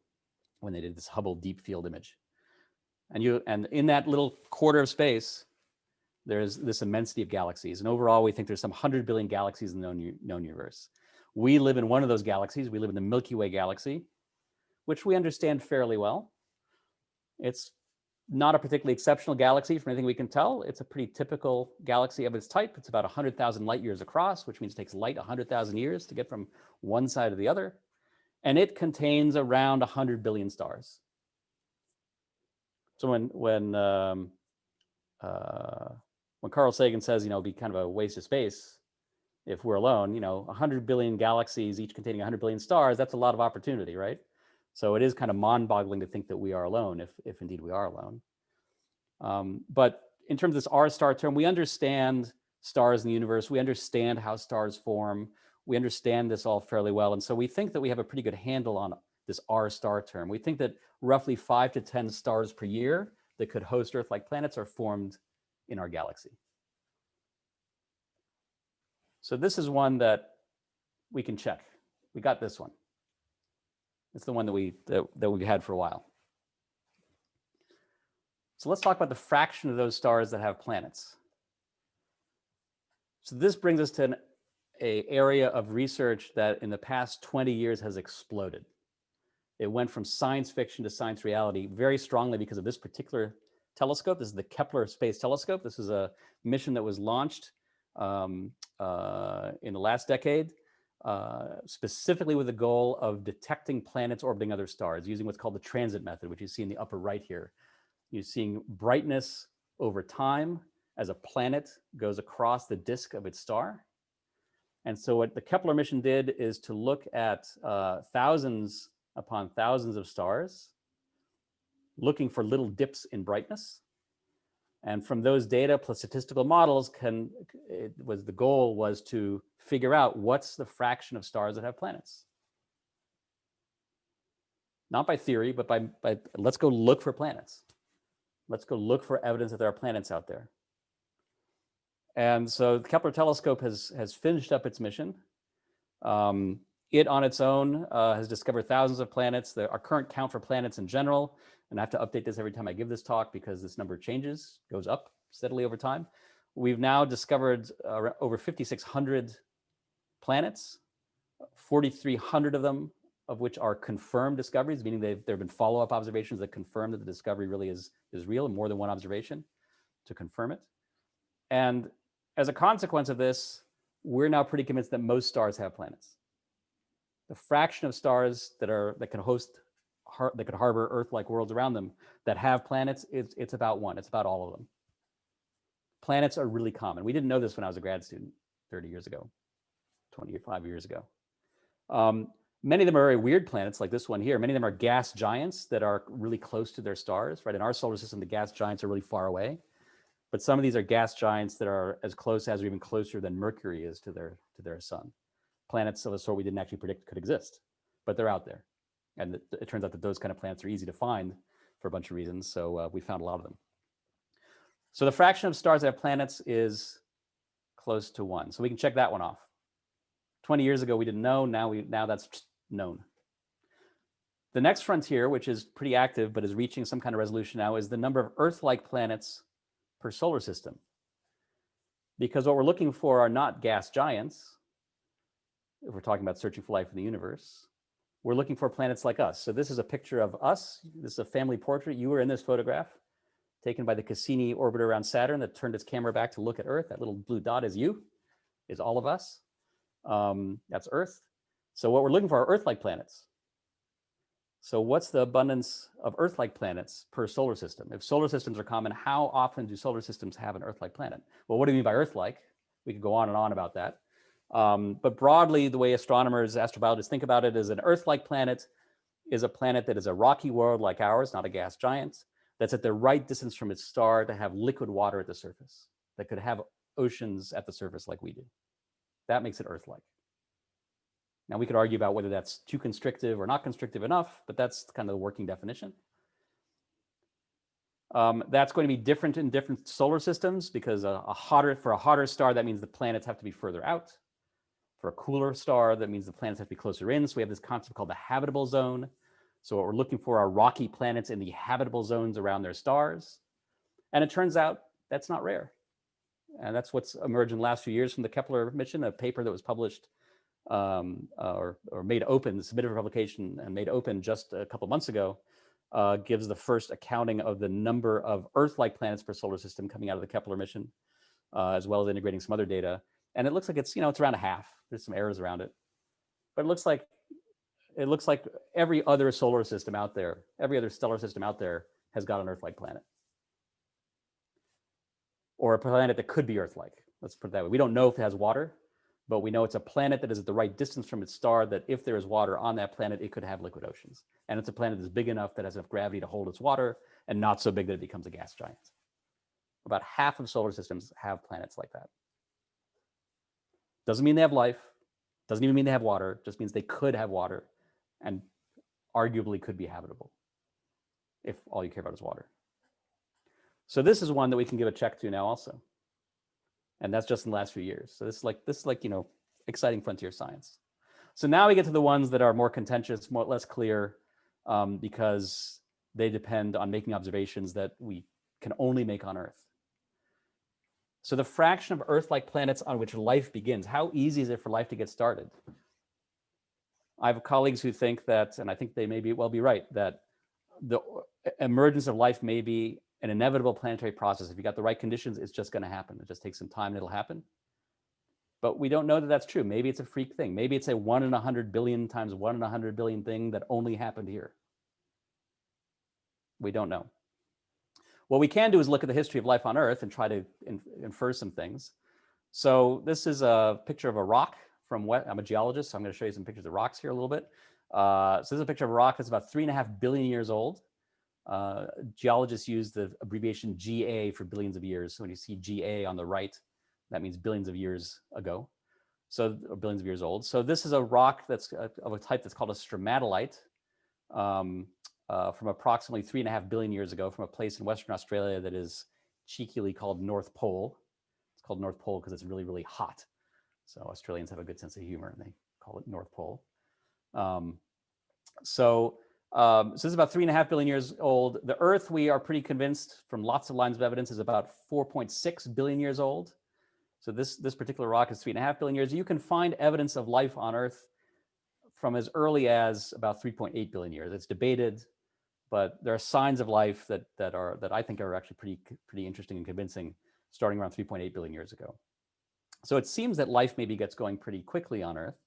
when they did this Hubble Deep Field image. And in that little quarter of space, there's this immensity of galaxies. And overall, we think there's some 100 billion galaxies in the known universe. We live in one of those galaxies. We live in the Milky Way galaxy, which we understand fairly well. It's not a particularly exceptional galaxy from anything we can tell. It's a pretty typical galaxy of its type. It's about 100,000 light years across, which means it takes light 100,000 years to get from one side to the other. And it contains around 100 billion stars. So when Carl Sagan says, it'd be kind of a waste of space if we're alone, 100 billion galaxies, each containing 100 billion stars, that's a lot of opportunity, right? So it is kind of mind-boggling to think that we are alone, if indeed we are alone. But in terms of this R-star term, we understand stars in the universe. We understand how stars form. We understand this all fairly well. And so we think that we have a pretty good handle on this R-star term. We think that roughly 5 to 10 stars per year that could host Earth-like planets are formed in our galaxy. So this is one that we can check. We got this one. It's the one that we had for a while. So let's talk about the fraction of those stars that have planets. So this brings us to an area of research that in the past 20 years has exploded. It went from science fiction to science reality very strongly because of this particular telescope. This is the Kepler Space Telescope. This is a mission that was launched in the last decade, specifically with the goal of detecting planets orbiting other stars using what's called the transit method, which you see in the upper right here. You're seeing brightness over time as a planet goes across the disk of its star. And so what the Kepler mission did is to look at thousands upon thousands of stars, looking for little dips in brightness. And from those data plus statistical models, the goal was to figure out what's the fraction of stars that have planets. Not by theory, but by let's go look for planets. Let's go look for evidence that there are planets out there. And so the Kepler telescope has finished up its mission. It on its own has discovered thousands of planets. Our current count for planets in general, and I have to update this every time I give this talk because this number changes, goes up steadily over time. We've now discovered over 5,600 planets, 4,300 of them of which are confirmed discoveries, meaning there have been follow-up observations that confirm that the discovery really is real, and more than one observation to confirm it. And as a consequence of this, we're now pretty convinced that most stars have planets. The fraction of stars that could harbor Earth-like worlds around them that have planets, it's about one. It's about all of them. Planets are really common. We didn't know this when I was a grad student 30 years ago, 25 years ago. Many of them are very weird planets like this one here. Many of them are gas giants that are really close to their stars, right? In our solar system, the gas giants are really far away. But some of these are gas giants that are as close as or even closer than Mercury is to their sun. Planets of a sort we didn't actually predict could exist, but they're out there. And it turns out that those kind of planets are easy to find for a bunch of reasons. So we found a lot of them. So the fraction of stars that have planets is close to 1. So we can check that one off. 20 years ago, we didn't know. Now that's known. The next frontier, which is pretty active, but is reaching some kind of resolution now, is the number of Earth-like planets per solar system. Because what we're looking for are not gas giants. If we're talking about searching for life in the universe, we're looking for planets like us. So this is a picture of us. This is a family portrait. You were in this photograph taken by the Cassini orbiter around Saturn that turned its camera back to look at Earth. That little blue dot is you, is all of us. That's Earth. So what we're looking for are Earth-like planets. So what's the abundance of Earth-like planets per solar system? If solar systems are common, how often do solar systems have an Earth-like planet? Well, what do you mean by Earth-like? We could go on and on about that. But broadly, the way astronomers, astrobiologists think about it is an Earth-like planet is a planet that is a rocky world like ours, not a gas giant, that's at the right distance from its star to have liquid water at the surface, that could have oceans at the surface like we do. That makes it Earth-like. Now, we could argue about whether that's too constrictive or not constrictive enough, but that's kind of the working definition. That's going to be different in different solar systems because for a hotter star, that means the planets have to be further out. For a cooler star, that means the planets have to be closer in. So we have this concept called the habitable zone. So what we're looking for are rocky planets in the habitable zones around their stars. And it turns out that's not rare. And that's what's emerged in the last few years from the Kepler mission, a paper that was published or made open, submitted for publication and made open just a couple months ago, gives the first accounting of the number of Earth-like planets per solar system coming out of the Kepler mission, as well as integrating some other data. And it looks like it's around a half. There's some errors around it, but it looks like every other solar system out there, every other stellar system out there has got an Earth-like planet, or a planet that could be Earth-like. Let's put it that way. We don't know if it has water, but we know it's a planet that is at the right distance from its star, that if there is water on that planet, it could have liquid oceans. And it's a planet that's big enough that has enough gravity to hold its water, and not so big that it becomes a gas giant. About half of solar systems have planets like that. Doesn't mean they have life, doesn't even mean they have water, just means they could have water and arguably could be habitable if all you care about is water. So this is one that we can give a check to now also. And that's just in the last few years. So this is like exciting frontier science. So now we get to the ones that are more contentious, less clear, because they depend on making observations that we can only make on Earth. So the fraction of Earth-like planets on which life begins, how easy is it for life to get started? I have colleagues who think that, and I think they may be right, that the emergence of life may be an inevitable planetary process. If you got the right conditions, it's just going to happen. It just takes some time and it'll happen. But we don't know that that's true. Maybe it's a freak thing. Maybe it's a 1 in 100 billion times 1 in 100 billion thing that only happened here. We don't know. What we can do is look at the history of life on Earth and try to infer some things. So this is a picture of a rock from I'm a geologist, so I'm going to show you some pictures of rocks here a little bit. So this is a picture of a rock that's about 3.5 billion years old. Geologists use the abbreviation GA for billions of years. So when you see GA on the right, that means billions of years ago. So, or billions of years old. So this is a rock that's of a type that's called a stromatolite. From approximately 3.5 billion years ago, from a place in Western Australia that is cheekily called North Pole. It's called North Pole because it's really, really hot. So Australians have a good sense of humor and they call it North Pole. So this is about 3.5 billion years old. The Earth, we are pretty convinced from lots of lines of evidence, is about 4.6 billion years old. So this particular rock is 3.5 billion years. You can find evidence of life on Earth from as early as about 3.8 billion years. It's debated, but there are signs of life that I think are actually pretty interesting and convincing, starting around 3.8 billion years ago. So it seems that life maybe gets going pretty quickly on Earth.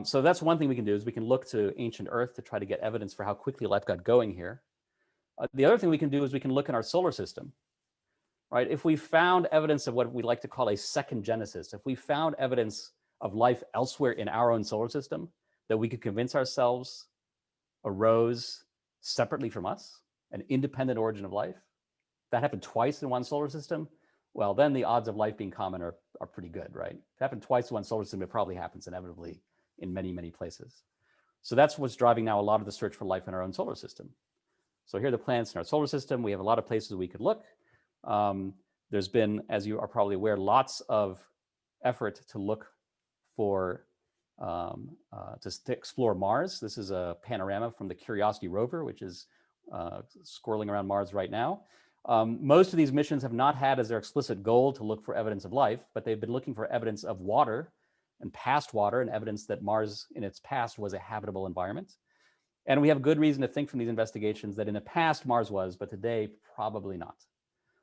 So that's one thing we can do, is we can look to ancient Earth to try to get evidence for how quickly life got going here. The other thing we can do is we can look in our solar system, right? If we found evidence of what we like to call a second genesis, if we found evidence of life elsewhere in our own solar system that we could convince ourselves arose separately from us, an independent origin of life, that happened twice in one solar system, well, then the odds of life being common are pretty good, right? If it happened twice in one solar system, it probably happens inevitably in many, many places. So that's what's driving now a lot of the search for life in our own solar system. So here are the planets in our solar system. We have a lot of places we could look. There's been, as you are probably aware, lots of effort to look for, to explore Mars. This is a panorama from the Curiosity rover, which is squirreling around Mars right now. Most of these missions have not had as their explicit goal to look for evidence of life, but they've been looking for evidence of water and past water, and evidence that Mars in its past was a habitable environment. And we have good reason to think from these investigations that in the past Mars was, but today probably not.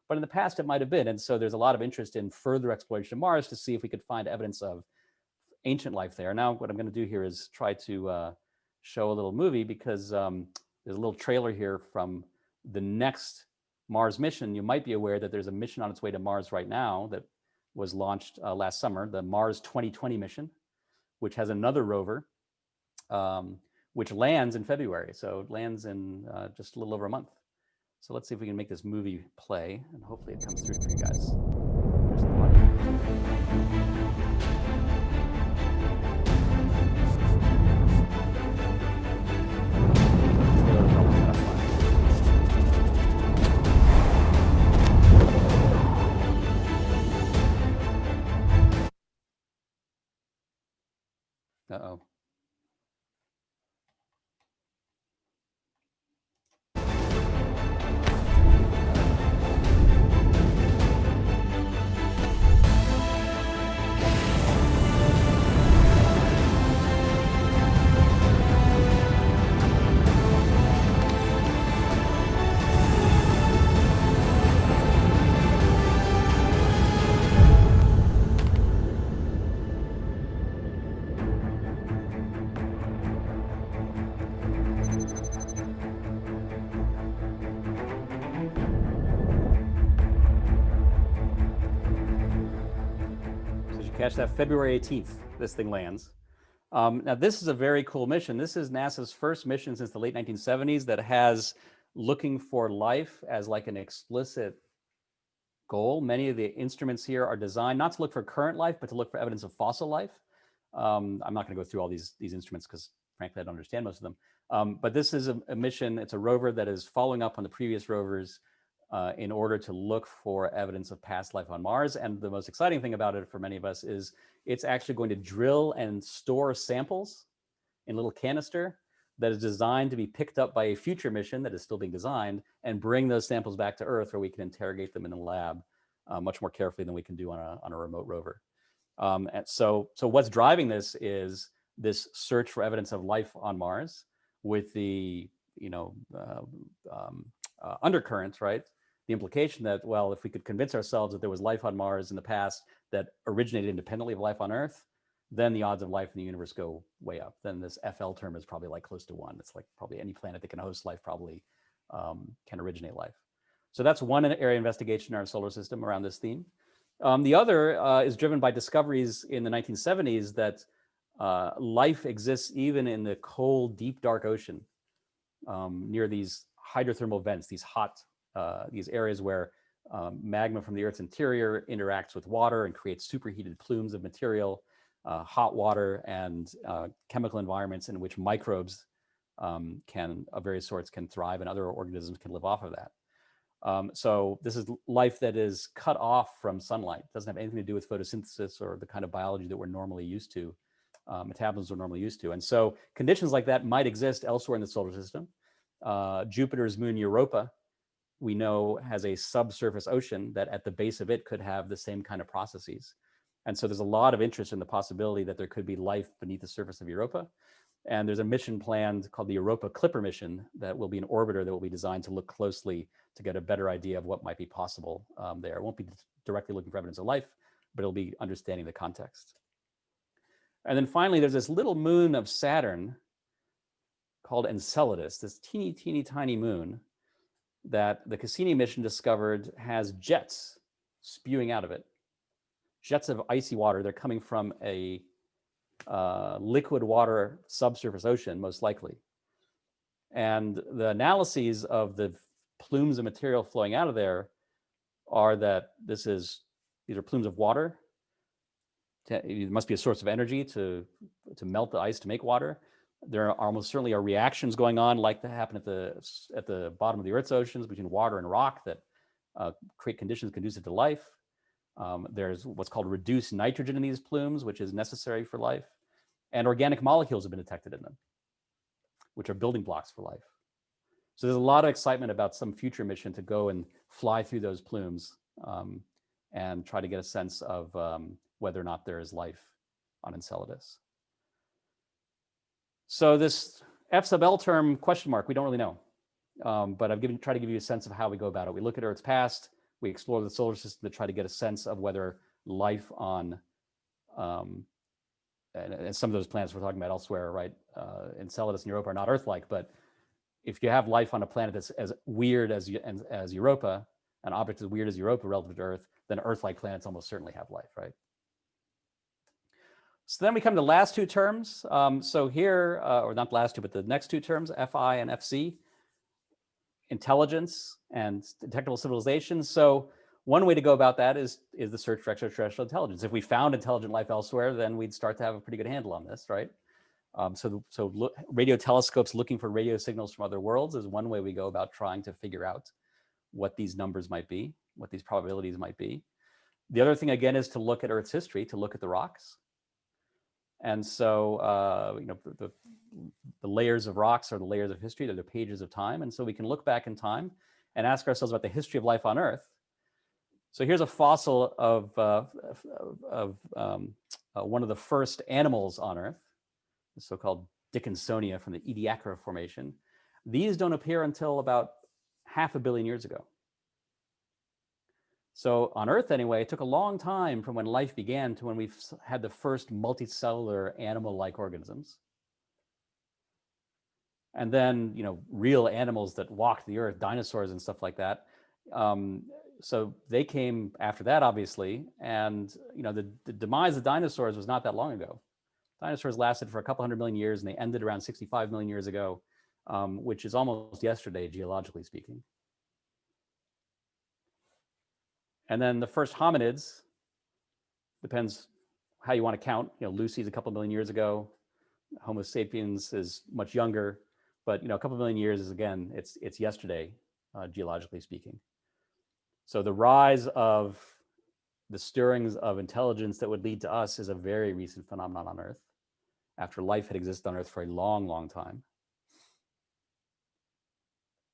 But in the past it might have been, and so there's a lot of interest in further exploration of Mars to see if we could find evidence of ancient life there. Now what I'm going to do here is try to show a little movie, because there's a little trailer here from the next Mars mission. You might be aware that there's a mission on its way to Mars right now that was launched last summer, the Mars 2020 mission, which has another rover, which lands in February. So it lands in just a little over a month. So let's see if we can make this movie play, and hopefully it comes through for you guys. Here's the Uh-oh. So did you catch that? February 18th, this thing lands. Now, this is a very cool mission. This is NASA's first mission since the late 1970s that has looking for life as like an explicit goal. Many of the instruments here are designed not to look for current life, but to look for evidence of fossil life. I'm not going to go through all these instruments because, frankly, I don't understand most of them. But this is a mission. It's a rover that is following up on the previous rovers in order to look for evidence of past life on Mars. And the most exciting thing about it for many of us is it's actually going to drill and store samples in a little canister that is designed to be picked up by a future mission that is still being designed and bring those samples back to Earth where we can interrogate them in the lab much more carefully than we can do on a remote rover. And so what's driving this is this search for evidence of life on Mars with the undercurrent, right? The implication that, well, if we could convince ourselves that there was life on Mars in the past that originated independently of life on Earth, then the odds of life in the universe go way up. Then this FL term is probably like close to 1. It's like probably any planet that can host life probably can originate life. So that's one area of investigation in our solar system around this theme. The other is driven by discoveries in the 1970s that life exists even in the cold, deep, dark ocean near these hydrothermal vents, these areas where magma from the Earth's interior interacts with water and creates superheated plumes of material, hot water, and chemical environments in which microbes of various sorts can thrive and other organisms can live off of that. So this is life that is cut off from sunlight. It doesn't have anything to do with photosynthesis or the kind of biology that we're normally used to, metabolism we're normally used to. And so conditions like that might exist elsewhere in the solar system. Jupiter's moon Europa, we know, has a subsurface ocean that at the base of it could have the same kind of processes. And so there's a lot of interest in the possibility that there could be life beneath the surface of Europa. And there's a mission planned called the Europa Clipper mission that will be an orbiter that will be designed to look closely to get a better idea of what might be possible there. It won't be directly looking for evidence of life, but it'll be understanding the context. And then finally, there's this little moon of Saturn called Enceladus, this teeny, teeny, tiny moon that the Cassini mission discovered has jets spewing out of it. Jets of icy water. They're coming from a liquid water subsurface ocean, most likely. And the analyses of the plumes of material flowing out of there are that these are plumes of water. It must be a source of energy to melt the ice to make water. There are almost certainly are reactions going on like that happen at the bottom of the Earth's oceans between water and rock that create conditions conducive to life. There's what's called reduced nitrogen in these plumes, which is necessary for life. And organic molecules have been detected in them, which are building blocks for life. So there's a lot of excitement about some future mission to go and fly through those plumes and try to get a sense of whether or not there is life on Enceladus. So this F sub L term question mark, we don't really know. But I've tried to give you a sense of how we go about it. We look at Earth's past, we explore the solar system to try to get a sense of whether life on and some of those planets we're talking about elsewhere, right? Enceladus and Europa are not Earth-like, but if you have life on a planet that's as weird as Europa, an object as weird as Europa relative to Earth, then Earth-like planets almost certainly have life, right? So then we come to the last two terms. So here, or not the last two, but the next two terms, Fi and Fc, intelligence and detectable civilization. So one way to go about that is the search for extraterrestrial intelligence. If we found intelligent life elsewhere, then we'd start to have a pretty good handle on this, right? Radio telescopes looking for radio signals from other worlds is one way we go about trying to figure out what these numbers might be, what these probabilities might be. The other thing, again, is to look at Earth's history, to look at the rocks. And so, the layers of rocks are the layers of history. They're the pages of time. And so we can look back in time and ask ourselves about the history of life on Earth. So here's a fossil of one of the first animals on Earth, the so-called Dickinsonia from the Ediacara Formation. These don't appear until about 500 million years ago. So on Earth, anyway, it took a long time from when life began to when we had the first multicellular animal-like organisms. And then, real animals that walked the Earth, dinosaurs and stuff like that. So they came after that, obviously. And, the demise of dinosaurs was not that long ago. Dinosaurs lasted for a couple 100 million years, and they ended around 65 million years ago, which is almost yesterday, geologically speaking. And then the first hominids, depends how you want to count. Lucy's a couple million years ago. Homo sapiens is much younger, but a couple million years is, again, it's yesterday, geologically speaking. So the rise of the stirrings of intelligence that would lead to us is a very recent phenomenon on Earth, after life had existed on Earth for a long, long time.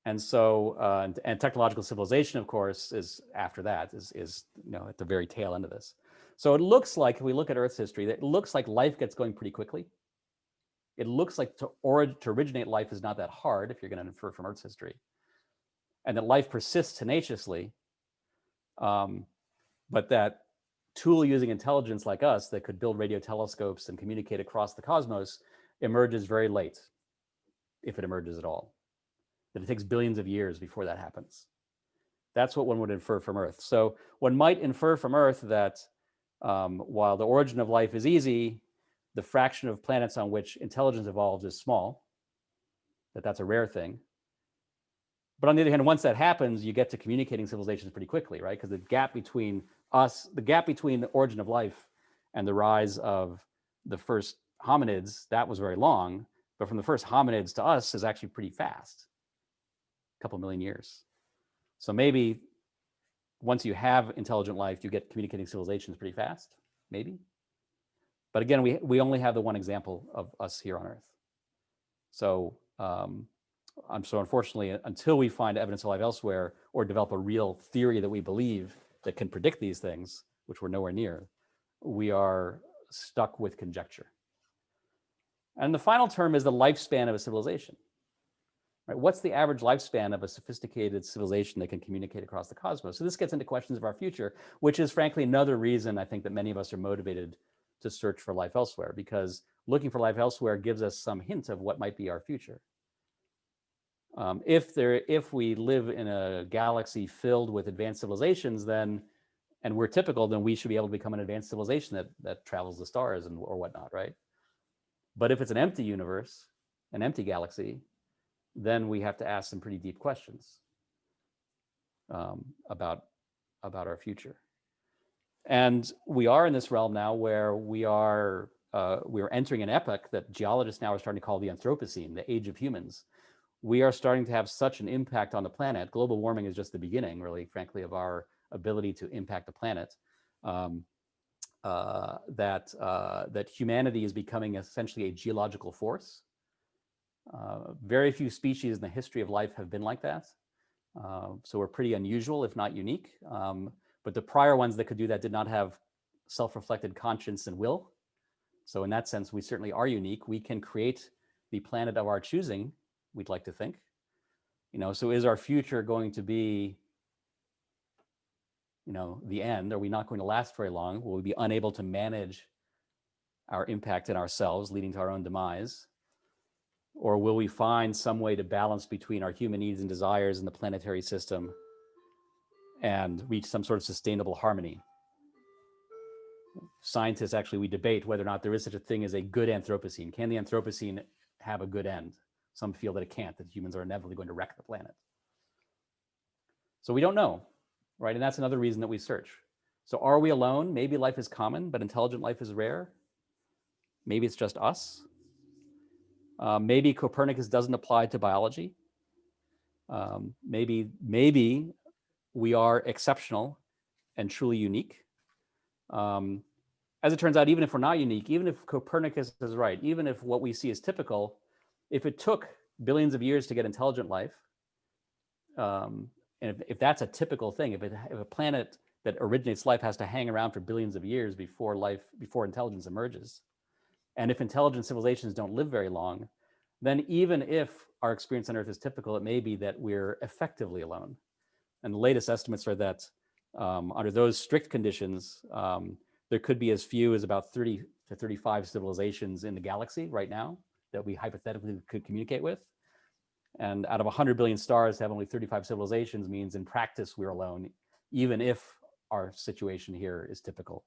And so, and technological civilization, of course, is after that, is at the very tail end of this. So it looks like, if we look at Earth's history, that it looks like life gets going pretty quickly. It looks like to originate life is not that hard, if you're going to infer from Earth's history, and that life persists tenaciously, but that tool-using intelligence like us that could build radio telescopes and communicate across the cosmos emerges very late, if it emerges at all. That it takes billions of years before that happens. That's what one would infer from Earth. So one might infer from Earth that while the origin of life is easy, the fraction of planets on which intelligence evolves is small, that's a rare thing. But on the other hand, once that happens, you get to communicating civilizations pretty quickly, right? Because the gap between the origin of life and the rise of the first hominids, that was very long. But from the first hominids to us is actually pretty fast, a couple million years. So maybe once you have intelligent life, you get communicating civilizations pretty fast, maybe. But again, we only have the one example of us here on Earth. So, so unfortunately, until we find evidence of life elsewhere or develop a real theory that we believe that can predict these things, which we're nowhere near, we are stuck with conjecture. And the final term is the lifespan of a civilization. Right? What's the average lifespan of a sophisticated civilization that can communicate across the cosmos? So this gets into questions of our future, which is frankly another reason I think that many of us are motivated to search for life elsewhere, because looking for life elsewhere gives us some hint of what might be our future. If we live in a galaxy filled with advanced civilizations, and we're typical, then we should be able to become an advanced civilization that travels the stars or whatnot, right? But if it's an empty universe, an empty galaxy, then we have to ask some pretty deep questions about our future. And we are in this realm now where we're entering an epoch that geologists now are starting to call the Anthropocene, the age of humans. We are starting to have such an impact on the planet. Global warming is just the beginning, really, frankly, of our ability to impact the planet. That humanity is becoming essentially a geological force. Very few species in the history of life have been like that. So we're pretty unusual, if not unique. But the prior ones that could do that did not have self-reflected conscience and will. So in that sense, we certainly are unique. We can create the planet of our choosing, we'd like to think. So is our future going to be, the end? Are we not going to last very long? Will we be unable to manage our impact in ourselves, leading to our own demise? Or will we find some way to balance between our human needs and desires in the planetary system and reach some sort of sustainable harmony? Scientists actually, we debate whether or not there is such a thing as a good Anthropocene. Can the Anthropocene have a good end? Some feel that it can't, that humans are inevitably going to wreck the planet. So we don't know, right? And that's another reason that we search. So are we alone? Maybe life is common, but intelligent life is rare. Maybe it's just us. Maybe Copernicus doesn't apply to biology. Maybe we are exceptional and truly unique. as it turns out, even if we're not unique, even if Copernicus is right, even if what we see is typical, if it took billions of years to get intelligent life, and if that's a typical thing, if a planet that originates life has to hang around for billions of years before intelligence emerges, and if intelligent civilizations don't live very long, then even if our experience on Earth is typical, it may be that we're effectively alone. And the latest estimates are that under those strict conditions, there could be as few as about 30 to 35 civilizations in the galaxy right now that we hypothetically could communicate with. And out of 100 billion stars, to have only 35 civilizations means in practice we're alone, even if our situation here is typical.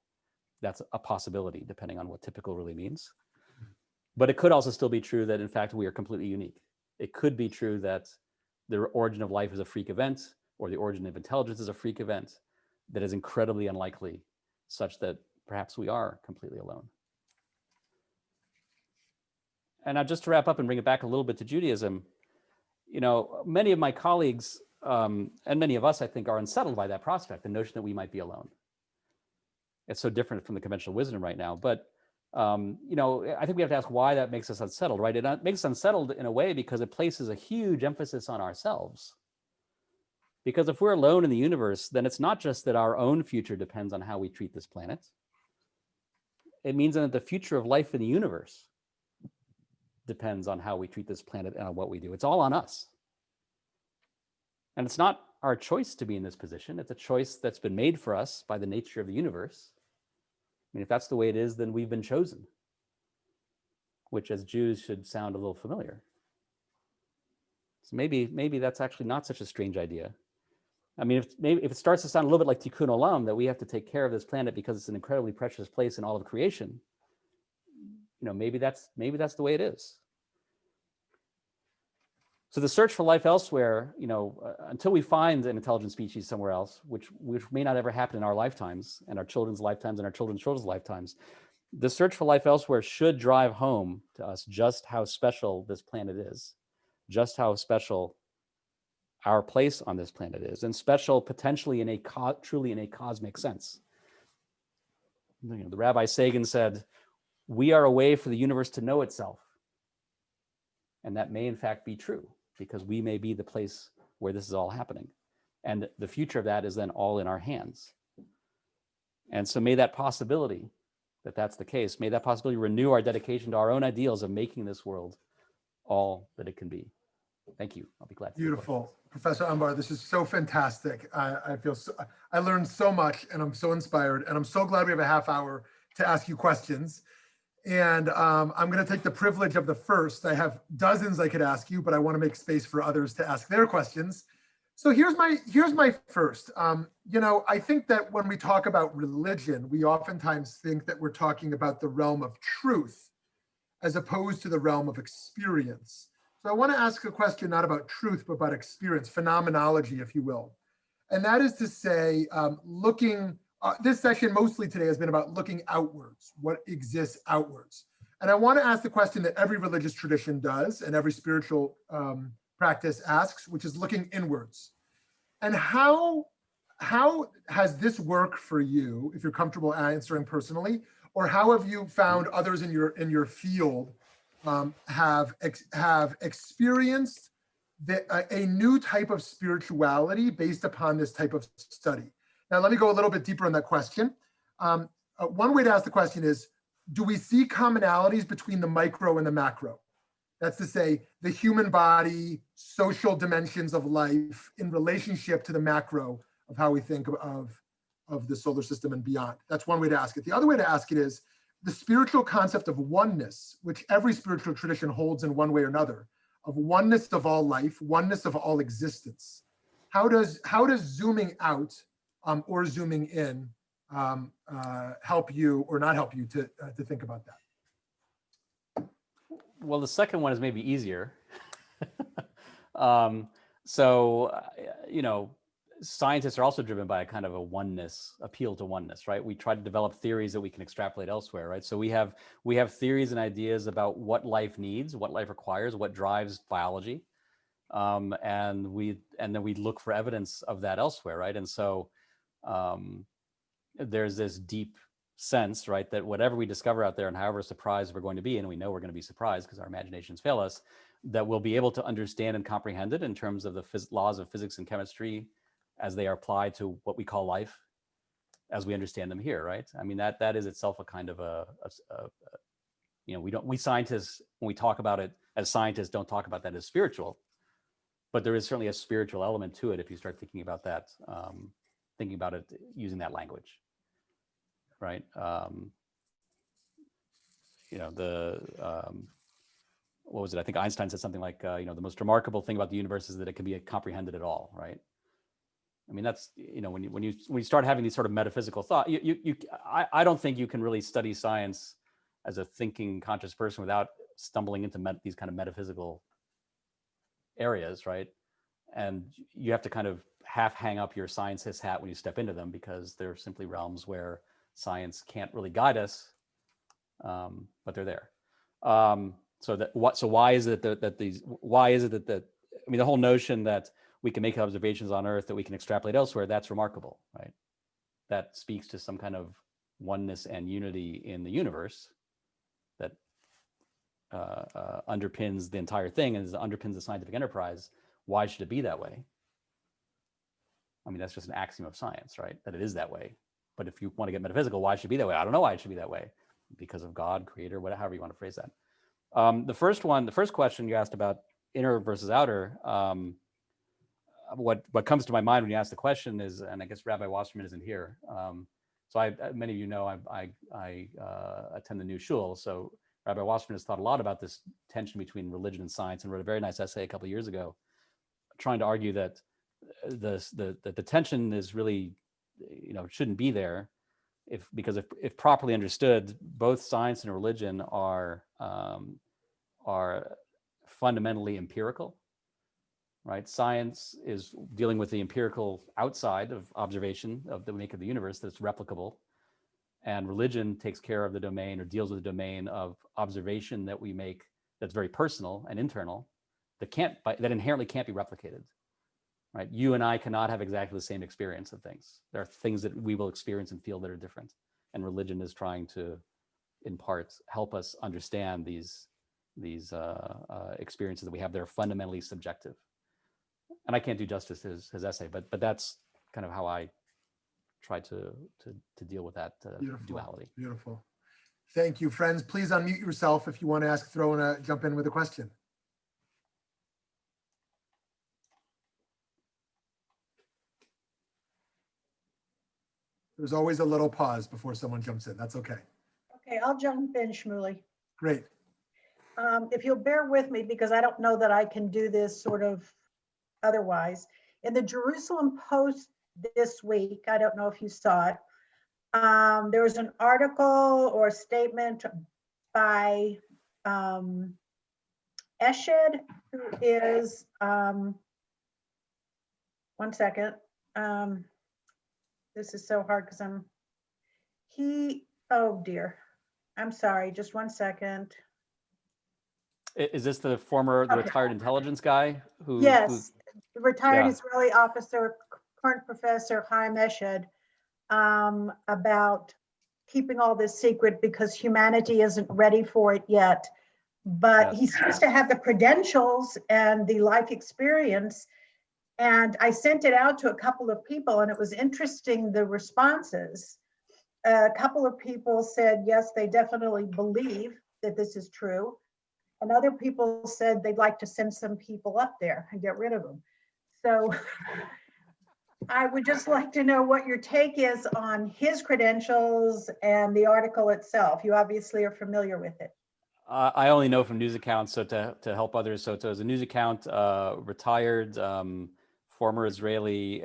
That's a possibility, depending on what typical really means. But it could also still be true that, in fact, we are completely unique. It could be true that the origin of life is a freak event, or the origin of intelligence is a freak event that is incredibly unlikely, such that perhaps we are completely alone. And now, just to wrap up and bring it back a little bit to Judaism, many of my colleagues and many of us, I think, are unsettled by that prospect, the notion that we might be alone. It's so different from the conventional wisdom right now. But I think we have to ask why that makes us unsettled, right? It makes us unsettled in a way because it places a huge emphasis on ourselves. Because if we're alone in the universe, then it's not just that our own future depends on how we treat this planet. It means that the future of life in the universe depends on how we treat this planet and on what we do. It's all on us. And it's not our choice to be in this position. It's a choice that's been made for us by the nature of the universe. I mean, if that's the way it is, then we've been chosen, which as Jews should sound a little familiar. So maybe that's actually not such a strange idea. I mean, if it starts to sound a little bit like Tikkun Olam, that we have to take care of this planet because it's an incredibly precious place in all of creation, maybe that's the way it is. So the search for life elsewhere, until we find an intelligent species somewhere else, which may not ever happen in our lifetimes and our children's lifetimes and our children's children's lifetimes, the search for life elsewhere should drive home to us just how special this planet is, just how special our place on this planet is, and special potentially truly in a cosmic sense. The Rabbi Sagan said, "We are a way for the universe to know itself." And that may in fact be true, because we may be the place where this is all happening. And the future of that is then all in our hands. And so may that possibility, that's the case, may that possibility renew our dedication to our own ideals of making this world all that it can be. Thank you. I'll be glad to. Beautiful. Professor Anbar, this is so fantastic. I learned so much and I'm so inspired, and I'm so glad we have a half hour to ask you questions. And I'm going to take the privilege of the first. I have dozens I could ask you, but I want to make space for others to ask their questions. So here's my first. I think that when we talk about religion, we oftentimes think that we're talking about the realm of truth as opposed to the realm of experience. So I want to ask a question not about truth, but about experience, phenomenology, if you will. And that is to say, this session mostly today has been about looking outwards, what exists outwards. And I want to ask the question that every religious tradition does and every spiritual practice asks, which is looking inwards. And how has this worked for you, if you're comfortable answering personally, or how have you found others in your field have experienced a new type of spirituality based upon this type of study? Now, let me go a little bit deeper on that question. One way to ask the question is, do we see commonalities between the micro and the macro? That's to say, the human body, social dimensions of life in relationship to the macro of how we think of the solar system and beyond. That's one way to ask it. The other way to ask it is the spiritual concept of oneness, which every spiritual tradition holds in one way or another, of oneness of all life, oneness of all existence. How does zooming out or zooming in help you or not help you to think about that? Well, the second one is maybe easier. Scientists are also driven by a kind of a oneness, appeal to oneness, right? We try to develop theories that we can extrapolate elsewhere, right? So we have theories and ideas about what life needs, what life requires, what drives biology, and then we look for evidence of that elsewhere, right? And so there's this deep sense, right, that whatever we discover out there and however surprised we're going to be, and we know we're going to be surprised because our imaginations fail us, that we'll be able to understand and comprehend it in terms of the laws of physics and chemistry as they are applied to what we call life, as we understand them here, right? I mean, that is itself a kind of we scientists, when we talk about it as scientists, don't talk about that as spiritual, but there is certainly a spiritual element to it if you start thinking about that, thinking about it using that language, right? What was it? I think Einstein said something like, the most remarkable thing about the universe is that it can be comprehended at all, right? I mean, that's, when you start having these sort of metaphysical thought, I don't think you can really study science as a thinking, conscious person without stumbling into these kind of metaphysical areas, right? And you have to kind of half hang up your scientist hat when you step into them, because they're simply realms where science can't really guide us, but they're there. So why is it that I mean, the whole notion that we can make observations on Earth that we can extrapolate elsewhere, that's remarkable, right? That speaks to some kind of oneness and unity in the universe that underpins the entire thing and underpins the scientific enterprise. Why should it be that way? I mean, that's just an axiom of science, right? That it is that way. But if you want to get metaphysical, why should it be that way? I don't know why it should be that way. Because of God, creator, however you want to phrase that. The first question you asked about inner versus outer, what comes to my mind when you ask the question is, and I guess Rabbi Wasserman isn't here. So many of you know I attend the new shul. So Rabbi Wasserman has thought a lot about this tension between religion and science, and wrote a very nice essay a couple of years ago, trying to argue that the tension is really, shouldn't be there, because if properly understood, both science and religion are fundamentally empirical, right? Science is dealing with the empirical outside of observation of the make of the universe that's replicable, and religion takes care of the domain, or deals with the domain of observation that we make that's very personal and internal, that inherently can't be replicated, right? You and I cannot have exactly the same experience of things. There are things that we will experience and feel that are different, and religion is trying to, in part, help us understand these experiences that we have that are fundamentally subjective. And I can't do justice to his essay, but that's kind of how I try to deal with that duality. Beautiful. Thank you, friends. Please unmute yourself if you want to jump in with a question. There's always a little pause before someone jumps in. That's okay. Okay, I'll jump in, Shmuley. Great. If you'll bear with me, because I don't know that I can do this sort of otherwise. In the Jerusalem Post this week, I don't know if you saw it, there was an article or a statement by Eshed, who is, one second. This is so hard because oh dear. I'm sorry, just one second. Is this the retired intelligence guy? Yes, the retired Israeli officer, current professor Chaim Eshed, about keeping all this secret because humanity isn't ready for it yet. But he seems to have the credentials and the life experience. And I sent it out to a couple of people, and it was interesting, the responses. A couple of people said, yes, they definitely believe that this is true. And other people said they'd like to send some people up there and get rid of them. So I would just like to know what your take is on his credentials and the article itself. You obviously are familiar with it. I only know from news accounts, so to help others. So as a news account, retired, former Israeli,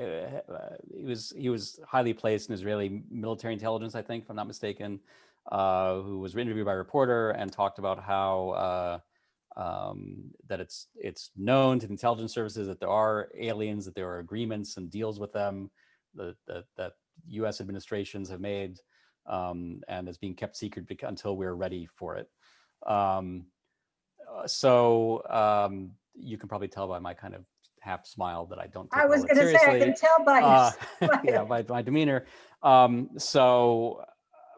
he was highly placed in Israeli military intelligence, I think, if I'm not mistaken, who was interviewed by a reporter and talked about how that it's known to the intelligence services that there are aliens, that there are agreements and deals with them that U.S. administrations have made, and is being kept secret until we're ready for it. So you can probably tell by my kind of half smile that I don't take I was going to say, I can tell by by my demeanor. So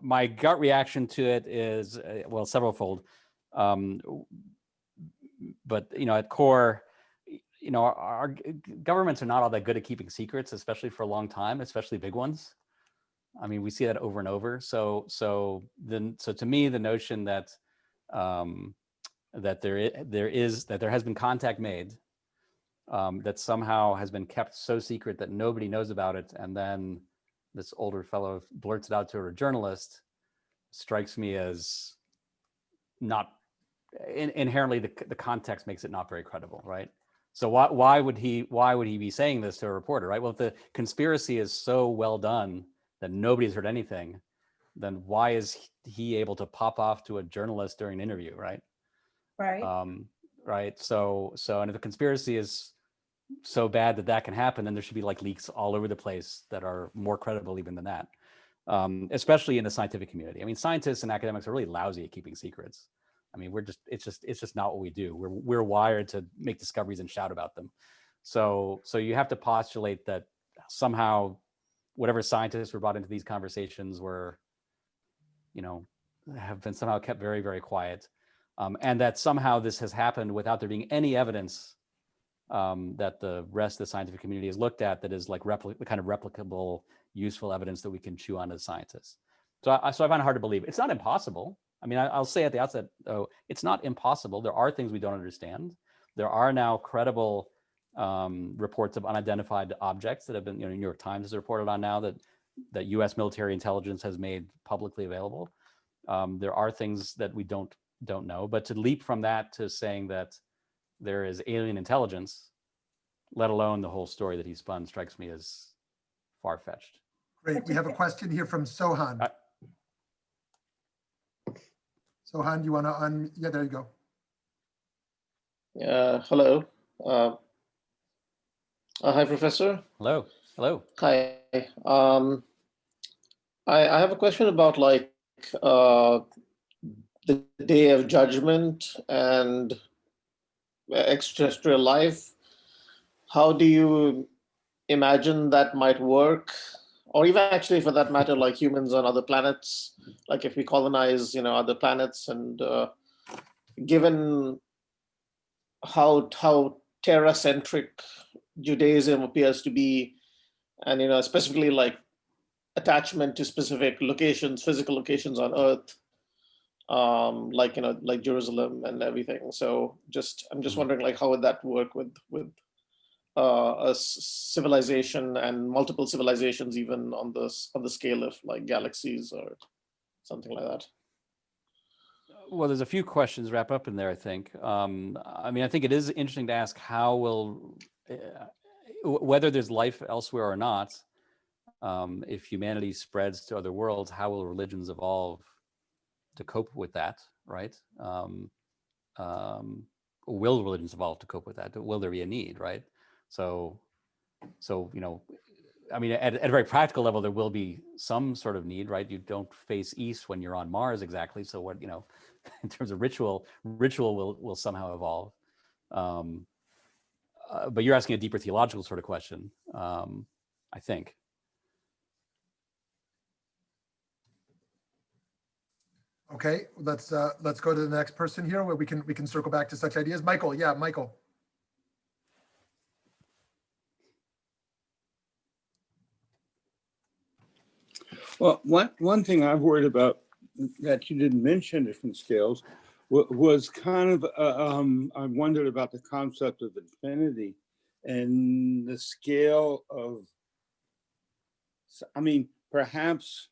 my gut reaction to it is, well, severalfold. But at core, our governments are not all that good at keeping secrets, especially for a long time, especially big ones. I mean, we see that over and over. So to me, the notion that that there has been contact made, that somehow has been kept so secret that nobody knows about it, and then this older fellow blurts it out to a journalist, strikes me as not inherently, the context makes it not very credible, right? So why would he be saying this to a reporter, right? Well, if the conspiracy is so well done that nobody's heard anything, then why is he able to pop off to a journalist during an interview, right? Right. Right. So and if the conspiracy is so bad that can happen, then there should be like leaks all over the place that are more credible even than that, especially in the scientific community. I mean, scientists and academics are really lousy at keeping secrets. I mean, it's just not what we do. We're wired to make discoveries and shout about them. So you have to postulate that somehow whatever scientists were brought into these conversations were, have been somehow kept very, very quiet. And that somehow this has happened without there being any evidence that the rest of the scientific community has looked at that is like the kind of replicable, useful evidence that we can chew on as scientists. So I find it hard to believe. It's not impossible. I mean, I'll say at the outset, though, it's not impossible. There are things we don't understand. There are now credible reports of unidentified objects that have been, New York Times has reported on now that U.S. military intelligence has made publicly available. There are things that we don't know, but to leap from that to saying that there is alien intelligence, let alone the whole story that he spun, strikes me as far-fetched. Great. We have a question here from Sohan. Sohan, do you want to yeah, there you go. Hello. Hi, Professor. Hello. Hi. I have a question about like the day of judgment and extraterrestrial life. How do you imagine that might work? Or even actually, for that matter, like humans on other planets, like if we colonize, other planets, and given how Terra-centric Judaism appears to be, and specifically like attachment to specific locations, physical locations on Earth, like Jerusalem and everything. So I'm just wondering, like, how would that work with a civilization and multiple civilizations, even on the scale of like galaxies or something like that? Well, there's a few questions wrapped up in there, I think. I mean, I think it is interesting to ask whether there's life elsewhere or not, if humanity spreads to other worlds, how will religions evolve to cope with that, right? Will religions evolve to cope with that? Will there be a need, right? So I mean, at a very practical level, there will be some sort of need, right? You don't face east when you're on Mars exactly. So what, in terms of ritual will somehow evolve. But you're asking a deeper theological sort of question, I think. Okay, let's go to the next person here where we can circle back to such ideas. Michael, yeah, Michael. Well, one thing I've worried about that you didn't mention, different scales, was kind of, I wondered about the concept of infinity and the scale of, I mean, perhaps,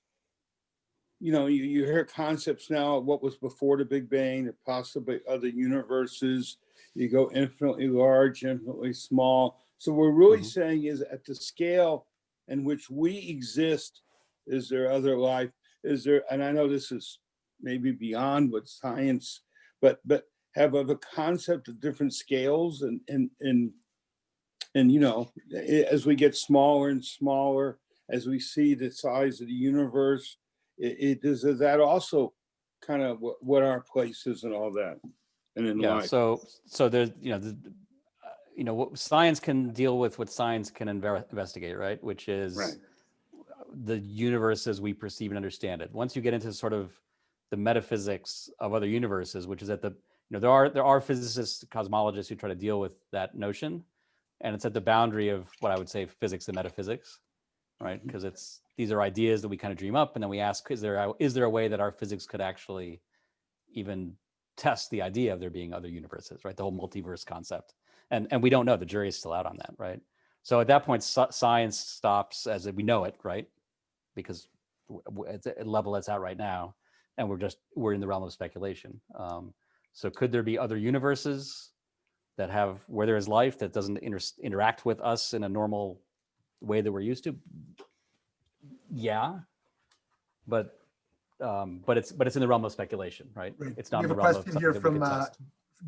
you hear concepts now of what was before the Big Bang, or possibly other universes. You go infinitely large, infinitely small. So what we're really saying is, at the scale in which we exist, is there other life? Is there, and I know this is maybe beyond what science, but have a concept of different scales, and as we get smaller and smaller, as we see the size of the universe, is that also kind of what our place is and all that, and in life. So there's what science can deal with, what science can investigate, right? Which is the universe as we perceive and understand it. Once you get into sort of the metaphysics of other universes, which is at the, there are physicists, cosmologists who try to deal with that notion, and it's at the boundary of what I would say physics and metaphysics, right? Because these are ideas that we kind of dream up, and then we ask, is there a way that our physics could actually even test the idea of there being other universes, right? The whole multiverse concept, and we don't know. The jury is still out on that, right? So at that point, science stops as we know it, right? Because it's a level that's out right now, and we're in the realm of speculation. So could there be other universes that have, where there is life that doesn't interact with us in a normal way that we're used to? Yeah, but it's in the realm of speculation, right? Right. It's not We in have the a realm of question here something that we from could test.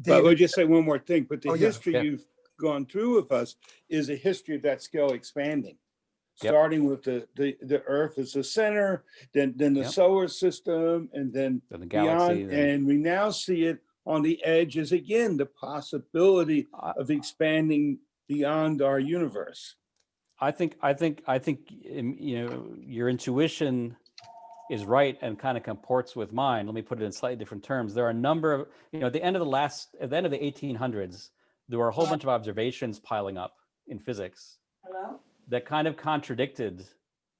But we'll David. just say one more thing, but the Oh, yeah. history Yeah. you've gone through with us is a history of that scale expanding. Yep. Starting with the Earth as the center, then the Yep. solar system, and then Then the galaxy, beyond. then- And we now see it on the edges again, the possibility of expanding beyond our universe. I think your intuition is right and kind of comports with mine. Let me put it in slightly different terms. There are a number of, at the end of the 1800s, there were a whole bunch of observations piling up in physics that kind of contradicted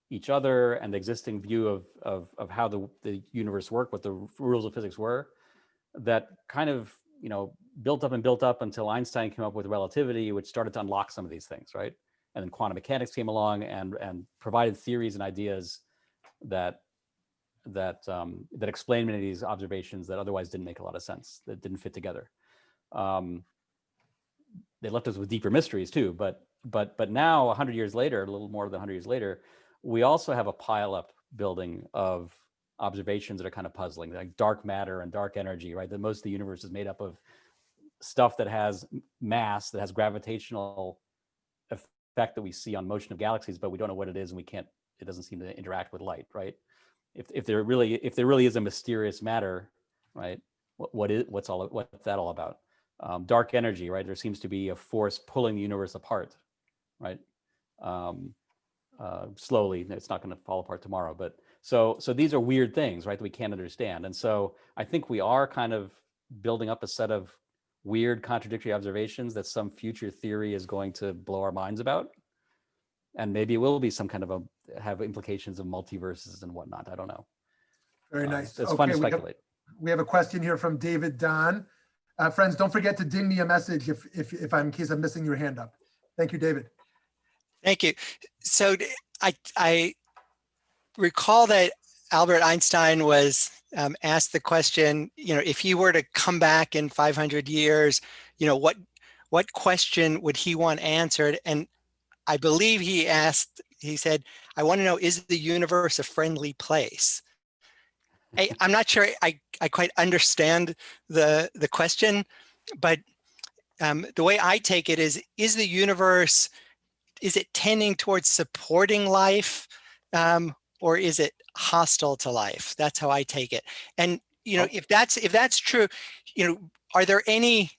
each other and the existing view of how the universe worked, what the rules of physics were, that kind of, built up until Einstein came up with relativity, which started to unlock some of these things, right? And then quantum mechanics came along and provided theories and ideas that explain many of these observations that otherwise didn't make a lot of sense, that didn't fit together. They left us with deeper mysteries too, but now 100 years later, a little more than 100 years later, we also have a pile-up building of observations that are kind of puzzling, like dark matter and dark energy, right? That most of the universe is made up of stuff that has mass, that has gravitational effect that we see on motion of galaxies, but we don't know what it is, and it doesn't seem to interact with light, right? If there really is a mysterious matter, right? What's that all about? Dark energy, right? There seems to be a force pulling the universe apart, right? Slowly. It's not going to fall apart tomorrow, but so these are weird things, right? That we can't understand, and so I think we are kind of building up a set of weird contradictory observations that some future theory is going to blow our minds about, and maybe it will be some kind of have implications of multiverses and whatnot. I don't know. Very nice. It's fun to Okay, speculate. we have a question here from David Don. Friends, don't forget to ding me a message if I'm, in case I'm missing your hand up. Thank you, David. Thank you. So I recall that Albert Einstein was asked the question, if he were to come back in 500 years, what question would he want answered? And I believe he said, I want to know, is the universe a friendly place? I'm not sure I quite understand the question, but the way I take it is the universe, is it tending towards supporting life, or is it hostile to life? That's how I take it. And if that's true, are there any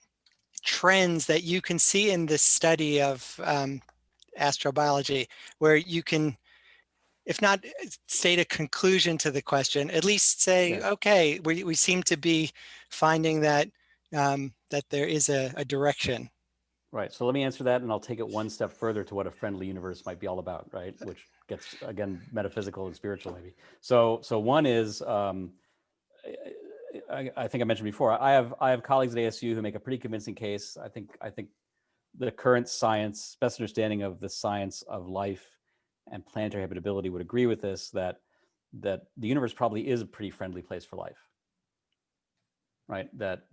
trends that you can see in this study of astrobiology where you can, if not state a conclusion to the question, at least say, Yeah. okay, we seem to be finding that that there is a direction. Right. So let me answer that, and I'll take it one step further to what a friendly universe might be all about, right? Which gets, again, metaphysical and spiritual, maybe. So one is, I think I mentioned before, I have colleagues at ASU who make a pretty convincing case. I think the current science, best understanding of the science of life and planetary habitability would agree with this, that the universe probably is a pretty friendly place for life, right? That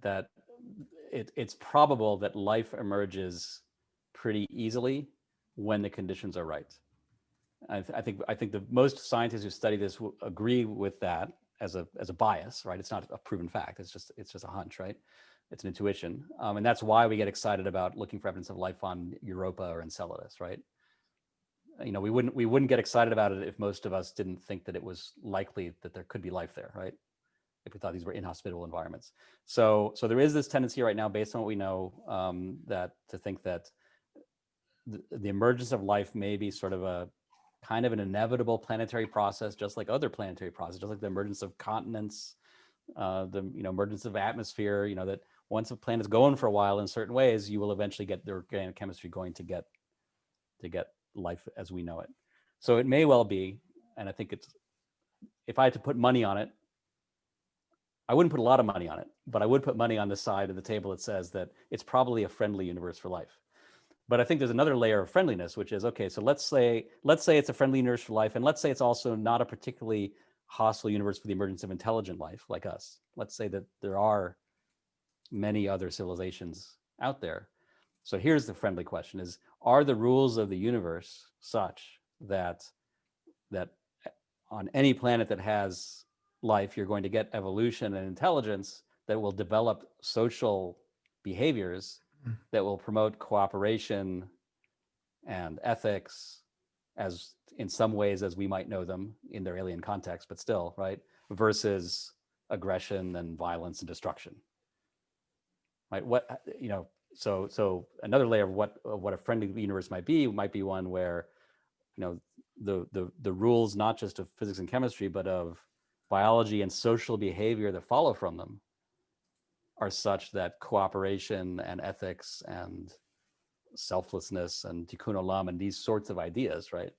it's probable that life emerges pretty easily when the conditions are right. I think the most scientists who study this will agree with that as a bias, right? It's not a proven fact. It's just a hunch, right? It's an intuition, and that's why we get excited about looking for evidence of life on Europa or Enceladus, right? We wouldn't get excited about it if most of us didn't think that it was likely that there could be life there, right? If we thought these were inhospitable environments. So there is this tendency right now, based on what we know, to think that the emergence of life may be sort of kind of an inevitable planetary process, just like other planetary processes, just like the emergence of continents, the emergence of atmosphere, that once a planet's going for a while in certain ways, you will eventually get the organic chemistry going to get life as we know it. So it may well be, and I think if I had to put money on it, I wouldn't put a lot of money on it, but I would put money on the side of the table that says that it's probably a friendly universe for life. But I think there's another layer of friendliness, which is, okay, so let's say it's a friendly universe for life, and let's say it's also not a particularly hostile universe for the emergence of intelligent life like us. Let's say that there are many other civilizations out there. So here's the friendly question: are the rules of the universe such that on any planet that has life, you're going to get evolution and intelligence that will develop social behaviors that will promote cooperation and ethics, as in some ways as we might know them in their alien context, but still, right? Versus aggression and violence and destruction, right? So another layer of what a friendly universe might be one where, the rules not just of physics and chemistry, but of biology and social behavior that follow from them are such that cooperation and ethics and selflessness and tikkun olam and these sorts of ideas, right,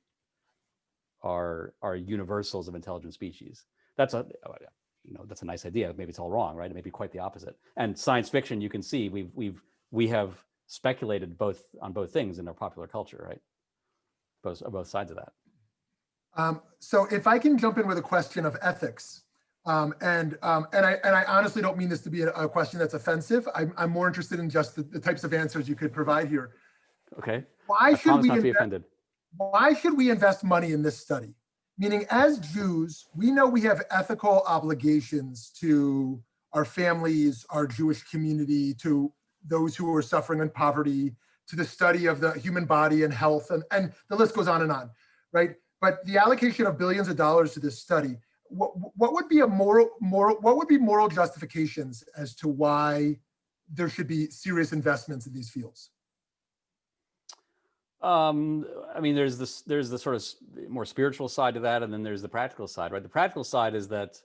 are universals of intelligent species. That's a nice idea. Maybe it's all wrong, right? It may be quite the opposite. And science fiction, you can see we have speculated on both things in our popular culture, right? Both sides of that. So if I can jump in with a question of ethics, and I honestly don't mean this to be a question that's offensive. I'm more interested in just the types of answers you could provide here. Okay. Why should we not to be offended? Why should we invest money in this study? Meaning, as Jews, we know we have ethical obligations to our families, our Jewish community, to those who are suffering in poverty, to the study of the human body and health, and the list goes on, right? But the allocation of billions of dollars to this study, what would be moral justifications as to why there should be serious investments in these fields? I mean, there's the sort of more spiritual side to that, and then there's the practical side, right? The practical side is that,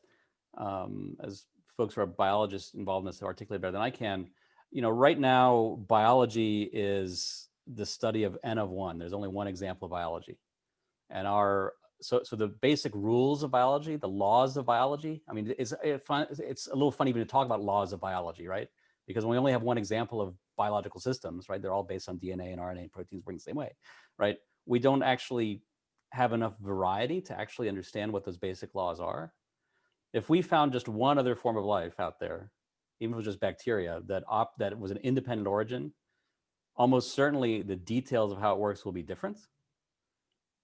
as folks who are biologists involved in this articulate better than I can, right now, biology is the study of N of one. There's only one example of biology. And so the basic rules of biology, the laws of biology, I mean, it's a little funny even to talk about laws of biology, right? Because we only have one example of biological systems, right? They're all based on DNA and RNA and proteins working the same way, right? We don't actually have enough variety to actually understand what those basic laws are. If we found just one other form of life out there, even if it was just bacteria, that was an independent origin, almost certainly the details of how it works will be different,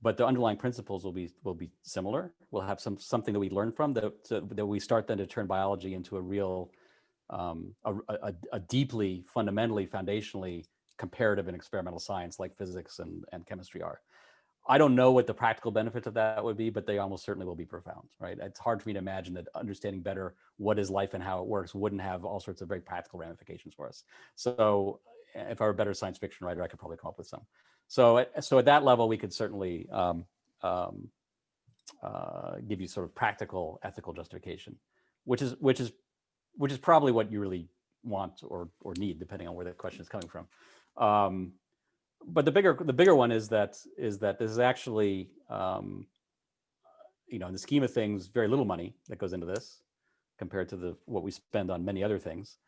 but the underlying principles will be similar. We'll have something that we learn from that we start then to turn biology into a real, a deeply, fundamentally, foundationally comparative and experimental science like physics and chemistry are. I don't know what the practical benefits of that would be, but they almost certainly will be profound, right? It's hard for me to imagine that understanding better what is life and how it works wouldn't have all sorts of very practical ramifications for us. So if I were a better science fiction writer, I could probably come up with some. So at that level, we could certainly give you sort of practical ethical justification, which is probably what you really want or need, depending on where the question is coming from. But the bigger one is that this is actually, in the scheme of things, very little money that goes into this compared to what we spend on many other things.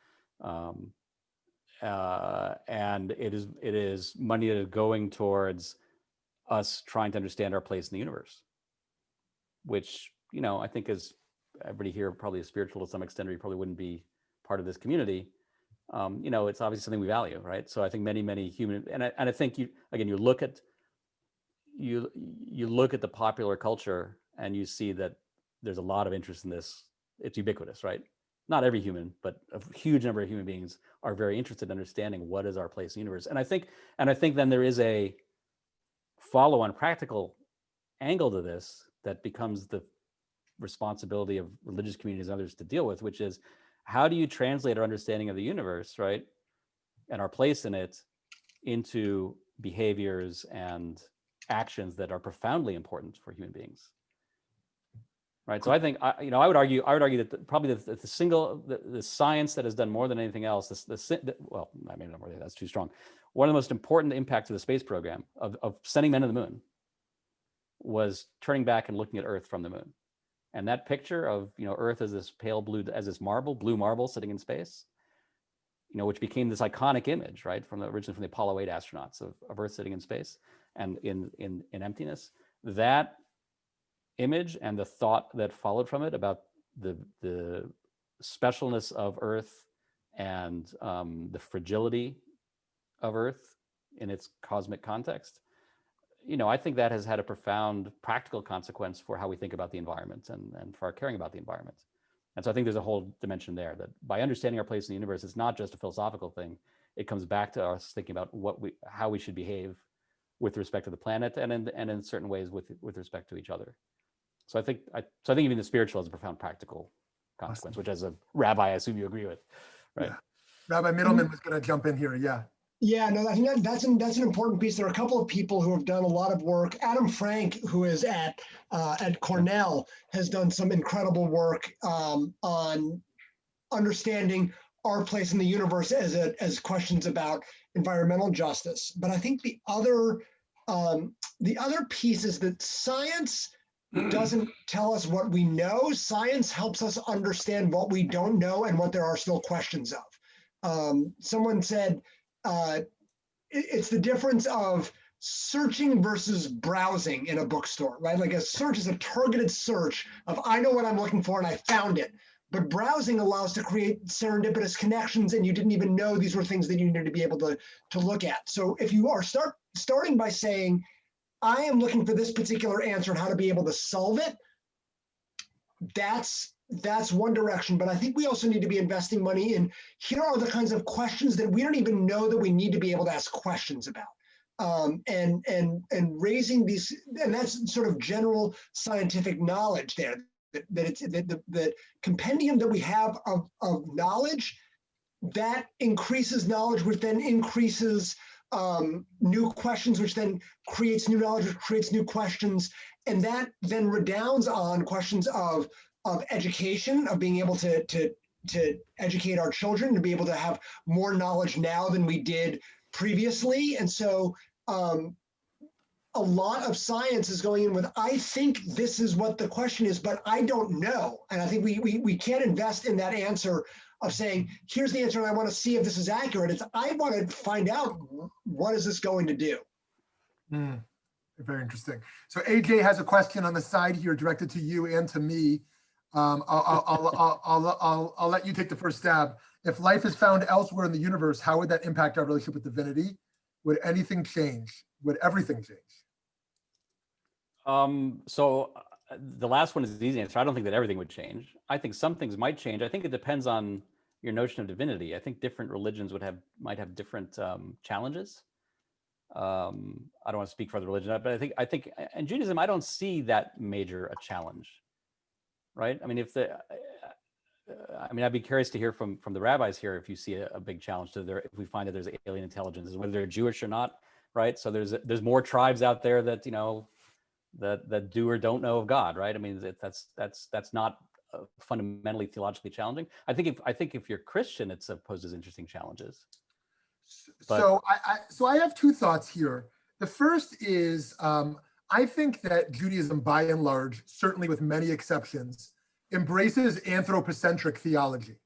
And it is money that is going towards us trying to understand our place in the universe, which, I think is, everybody here probably is spiritual to some extent, or you probably wouldn't be part of this community. It's obviously something we value, right? So I think many human, and I think you look at the popular culture and you see that there's a lot of interest in this. It's ubiquitous, right? Not every human, but a huge number of human beings are very interested in understanding what is our place in the universe. And I think then there is a follow-on practical angle to this that becomes the responsibility of religious communities and others to deal with, which is, how do you translate our understanding of the universe, right, and our place in it, into behaviors and actions that are profoundly important for human beings. Right. So I think, I would argue that probably the science that has done more than anything else, well, I mean, that's too strong. One of the most important impacts of the space program of sending men to the moon was turning back and looking at Earth from the moon. And that picture of, Earth as this pale blue, as this blue marble sitting in space, which became this iconic image, right, originally from the Apollo 8 astronauts of Earth sitting in space and in emptiness. That image and the thought that followed from it about the specialness of Earth and the fragility of Earth in its cosmic context, I think that has had a profound practical consequence for how we think about the environment and for our caring about the environment. And so I think there's a whole dimension there that by understanding our place in the universe, it's not just a philosophical thing. It comes back to us thinking about how we should behave with respect to the planet and in certain ways with respect to each other. So I think even the spiritual has a profound practical consequence, which as a rabbi, I assume you agree with, right? Yeah. Rabbi Middleman was going to jump in here. Yeah. Yeah, no, I think that's an important piece. There are a couple of people who have done a lot of work. Adam Frank, who is at Cornell, has done some incredible work on understanding our place in the universe as questions about environmental justice. But I think the other piece is that science doesn't tell us what we know. Science helps us understand what we don't know and what there are still questions of. Someone said, it's the difference of searching versus browsing in a bookstore, right? Like a search is a targeted search of, I know what I'm looking for and I found it. But browsing allows to create serendipitous connections and you didn't even know these were things that you needed to be able to look at. So if you are starting by saying, I am looking for this particular answer and how to be able to solve it, that's one direction. But I think we also need to be investing money in, here are the kinds of questions that we don't even know that we need to be able to ask questions about. And raising these, and that's sort of general scientific knowledge there, that it's the compendium that we have of knowledge, that increases knowledge, which then increases new questions, which then creates new knowledge, which creates new questions. And that then redounds on questions of education, of being able to educate our children, to be able to have more knowledge now than we did previously. And so a lot of science is going in with, I think this is what the question is, but I don't know. And I think we can't invest in that answer of saying, here's the answer and I want to see if this is accurate. It's, I want to find out, what is this going to do? Very interesting. So AJ has a question on the side here directed to you and to me. I'll let you take the first stab. If life is found elsewhere in the universe, how would that impact our relationship with divinity? Would anything change? Would everything change? So the last one is the easy answer. I don't think that everything would change. I think some things might change. I think it depends on your notion of divinity. I think different religions might have different challenges. I don't want to speak for the religion, but I think in Judaism, I don't see that major a challenge, right? I mean, I'd be curious to hear from the rabbis here if you see a big challenge to if we find that there's alien intelligence, whether they're Jewish or not, right? So there's more tribes out there that that do or don't know of God, right? I mean, that's not fundamentally theologically challenging. I think if you're Christian, it poses interesting challenges. So I have two thoughts here. The first is I think that Judaism, by and large, certainly with many exceptions, embraces anthropocentric theology,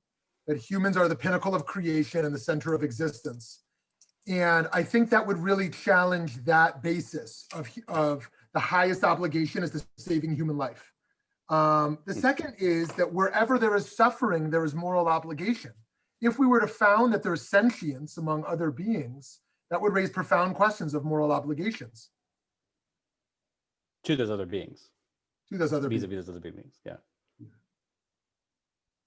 that humans are the pinnacle of creation and the center of existence. And I think that would really challenge that basis of the highest obligation is the saving human life. The second is that wherever there is suffering, there is moral obligation. If we were to found that there is sentience among other beings, that would raise profound questions of moral obligations. To those other beings. To those other beings. Vis-a-vis those other beings, yeah.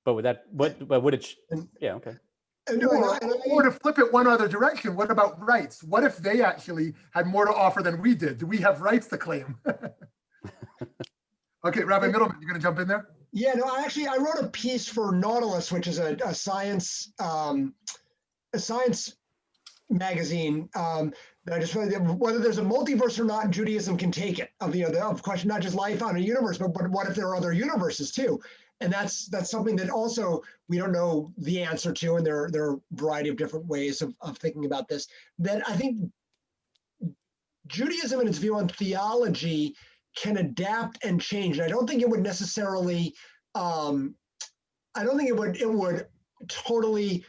But would that, would it, yeah, okay. Or to flip it one other direction, what about rights? What if they actually had more to offer than we did? Do we have rights to claim? Okay, Rabbi Middleman, you gonna jump in there? Yeah, no, I wrote a piece for Nautilus, which is a science magazine And I just feel like whether there's a multiverse or not, Judaism can take it. Of the question, not just life on a universe, but what if there are other universes too? And that's something that also we don't know the answer to, and there are a variety of different ways of thinking about this. That I think Judaism and its view on theology can adapt and change. And I don't think it would necessarily, I don't think it would totally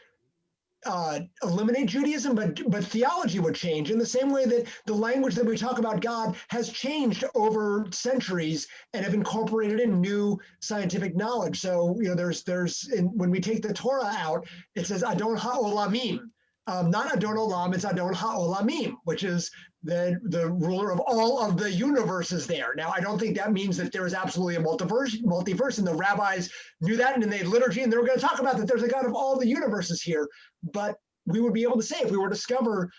eliminate Judaism, but theology would change in the same way that the language that we talk about God has changed over centuries and have incorporated in new scientific knowledge. So when we take the Torah out, it says Adon HaOlamim. Not Adon Olam, it's Adon HaOlamim, which is the ruler of all of the universes there. Now, I don't think that means that there is absolutely a multiverse, and the rabbis knew that in the liturgy, and they were going to talk about that there's a God of all the universes here. But we would be able to say, if we were to discover,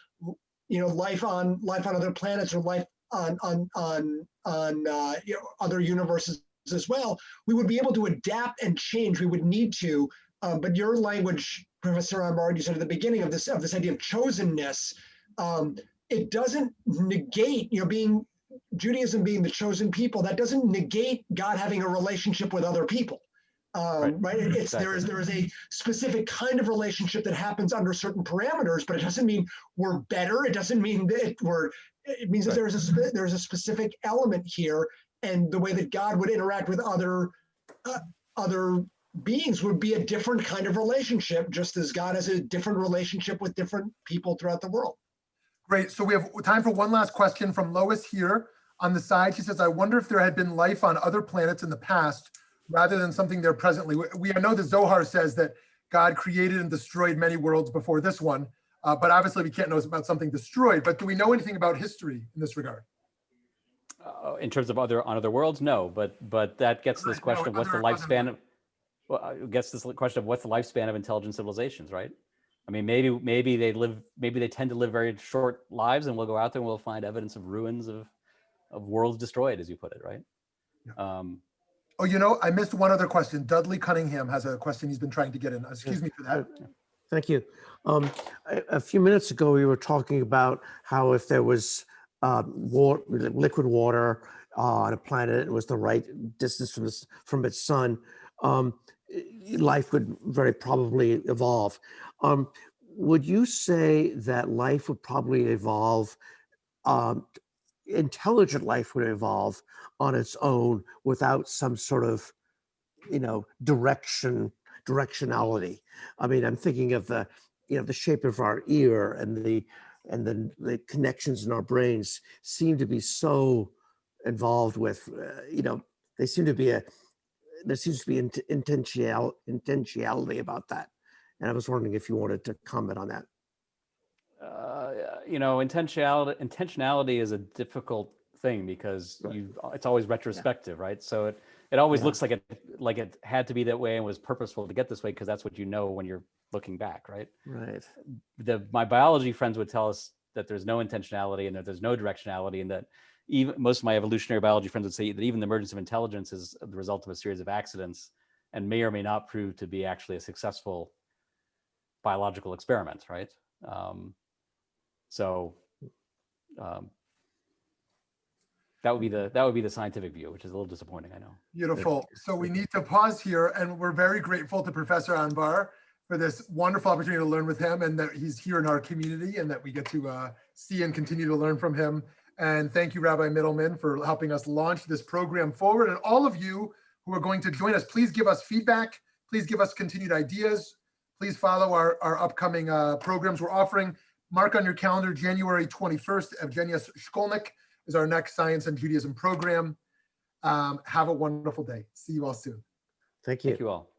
life on other planets or life on other universes as well, we would be able to adapt and change. We would need to. But your language, Professor Anbar, you said at the beginning of this idea of chosenness, it doesn't negate, Judaism being the chosen people, that doesn't negate God having a relationship with other people. Right? Exactly. There is a specific kind of relationship that happens under certain parameters, but it doesn't mean we're better. It doesn't mean that it means that there's a specific element here, and the way that God would interact with other beings would be a different kind of relationship, just as God has a different relationship with different people throughout the world. Great. So we have time for one last question from Lois here on the side. She says, I wonder if there had been life on other planets in the past rather than something there presently. We know the Zohar says that God created and destroyed many worlds before this one, but obviously we can't know about something destroyed. But do we know anything about history in this regard? In terms of on other worlds, no. But that gets this question of what's the lifespan of. Well, gets this question of what's the lifespan of intelligent civilizations, right? I mean, maybe they tend to live very short lives, and we'll go out there and we'll find evidence of ruins of worlds destroyed, as you put it, right? Yeah. I missed one other question. Dudley Cunningham has a question he's been trying to get in. Excuse me for that. Thank you. A few minutes ago, we were talking about how if there was liquid water on a planet, it was the right distance from its sun, life would very probably evolve. Would you say that life would probably evolve, intelligent life would evolve on its own without some sort of, directionality? I mean, I'm thinking of the shape of our ear and the connections in our brains seem to be so involved with, there seems to be intentionality about that. And I was wondering if you wanted to comment on that. Intentionality is a difficult thing because it's always retrospective, right? So it always looks like it had to be that way and was purposeful to get this way because that's what you know when you're looking back, right? Right. My biology friends would tell us that there's no intentionality and that there's no directionality, and that even most of my evolutionary biology friends would say that even the emergence of intelligence is the result of a series of accidents and may or may not prove to be actually a successful biological experiment, right? That would be the scientific view, which is a little disappointing, I know. Beautiful. So we need to pause here, and we're very grateful to Professor Anbar for this wonderful opportunity to learn with him, and that he's here in our community, and that we get to see and continue to learn from him. And thank you, Rabbi Middleman, for helping us launch this program forward. And all of you who are going to join us, please give us feedback. Please give us continued ideas. Please follow our upcoming programs we're offering. Mark on your calendar, January 21st, Evgenia Shkolnik is our next Science and Judaism program. Have a wonderful day. See you all soon. Thank you. Thank you all.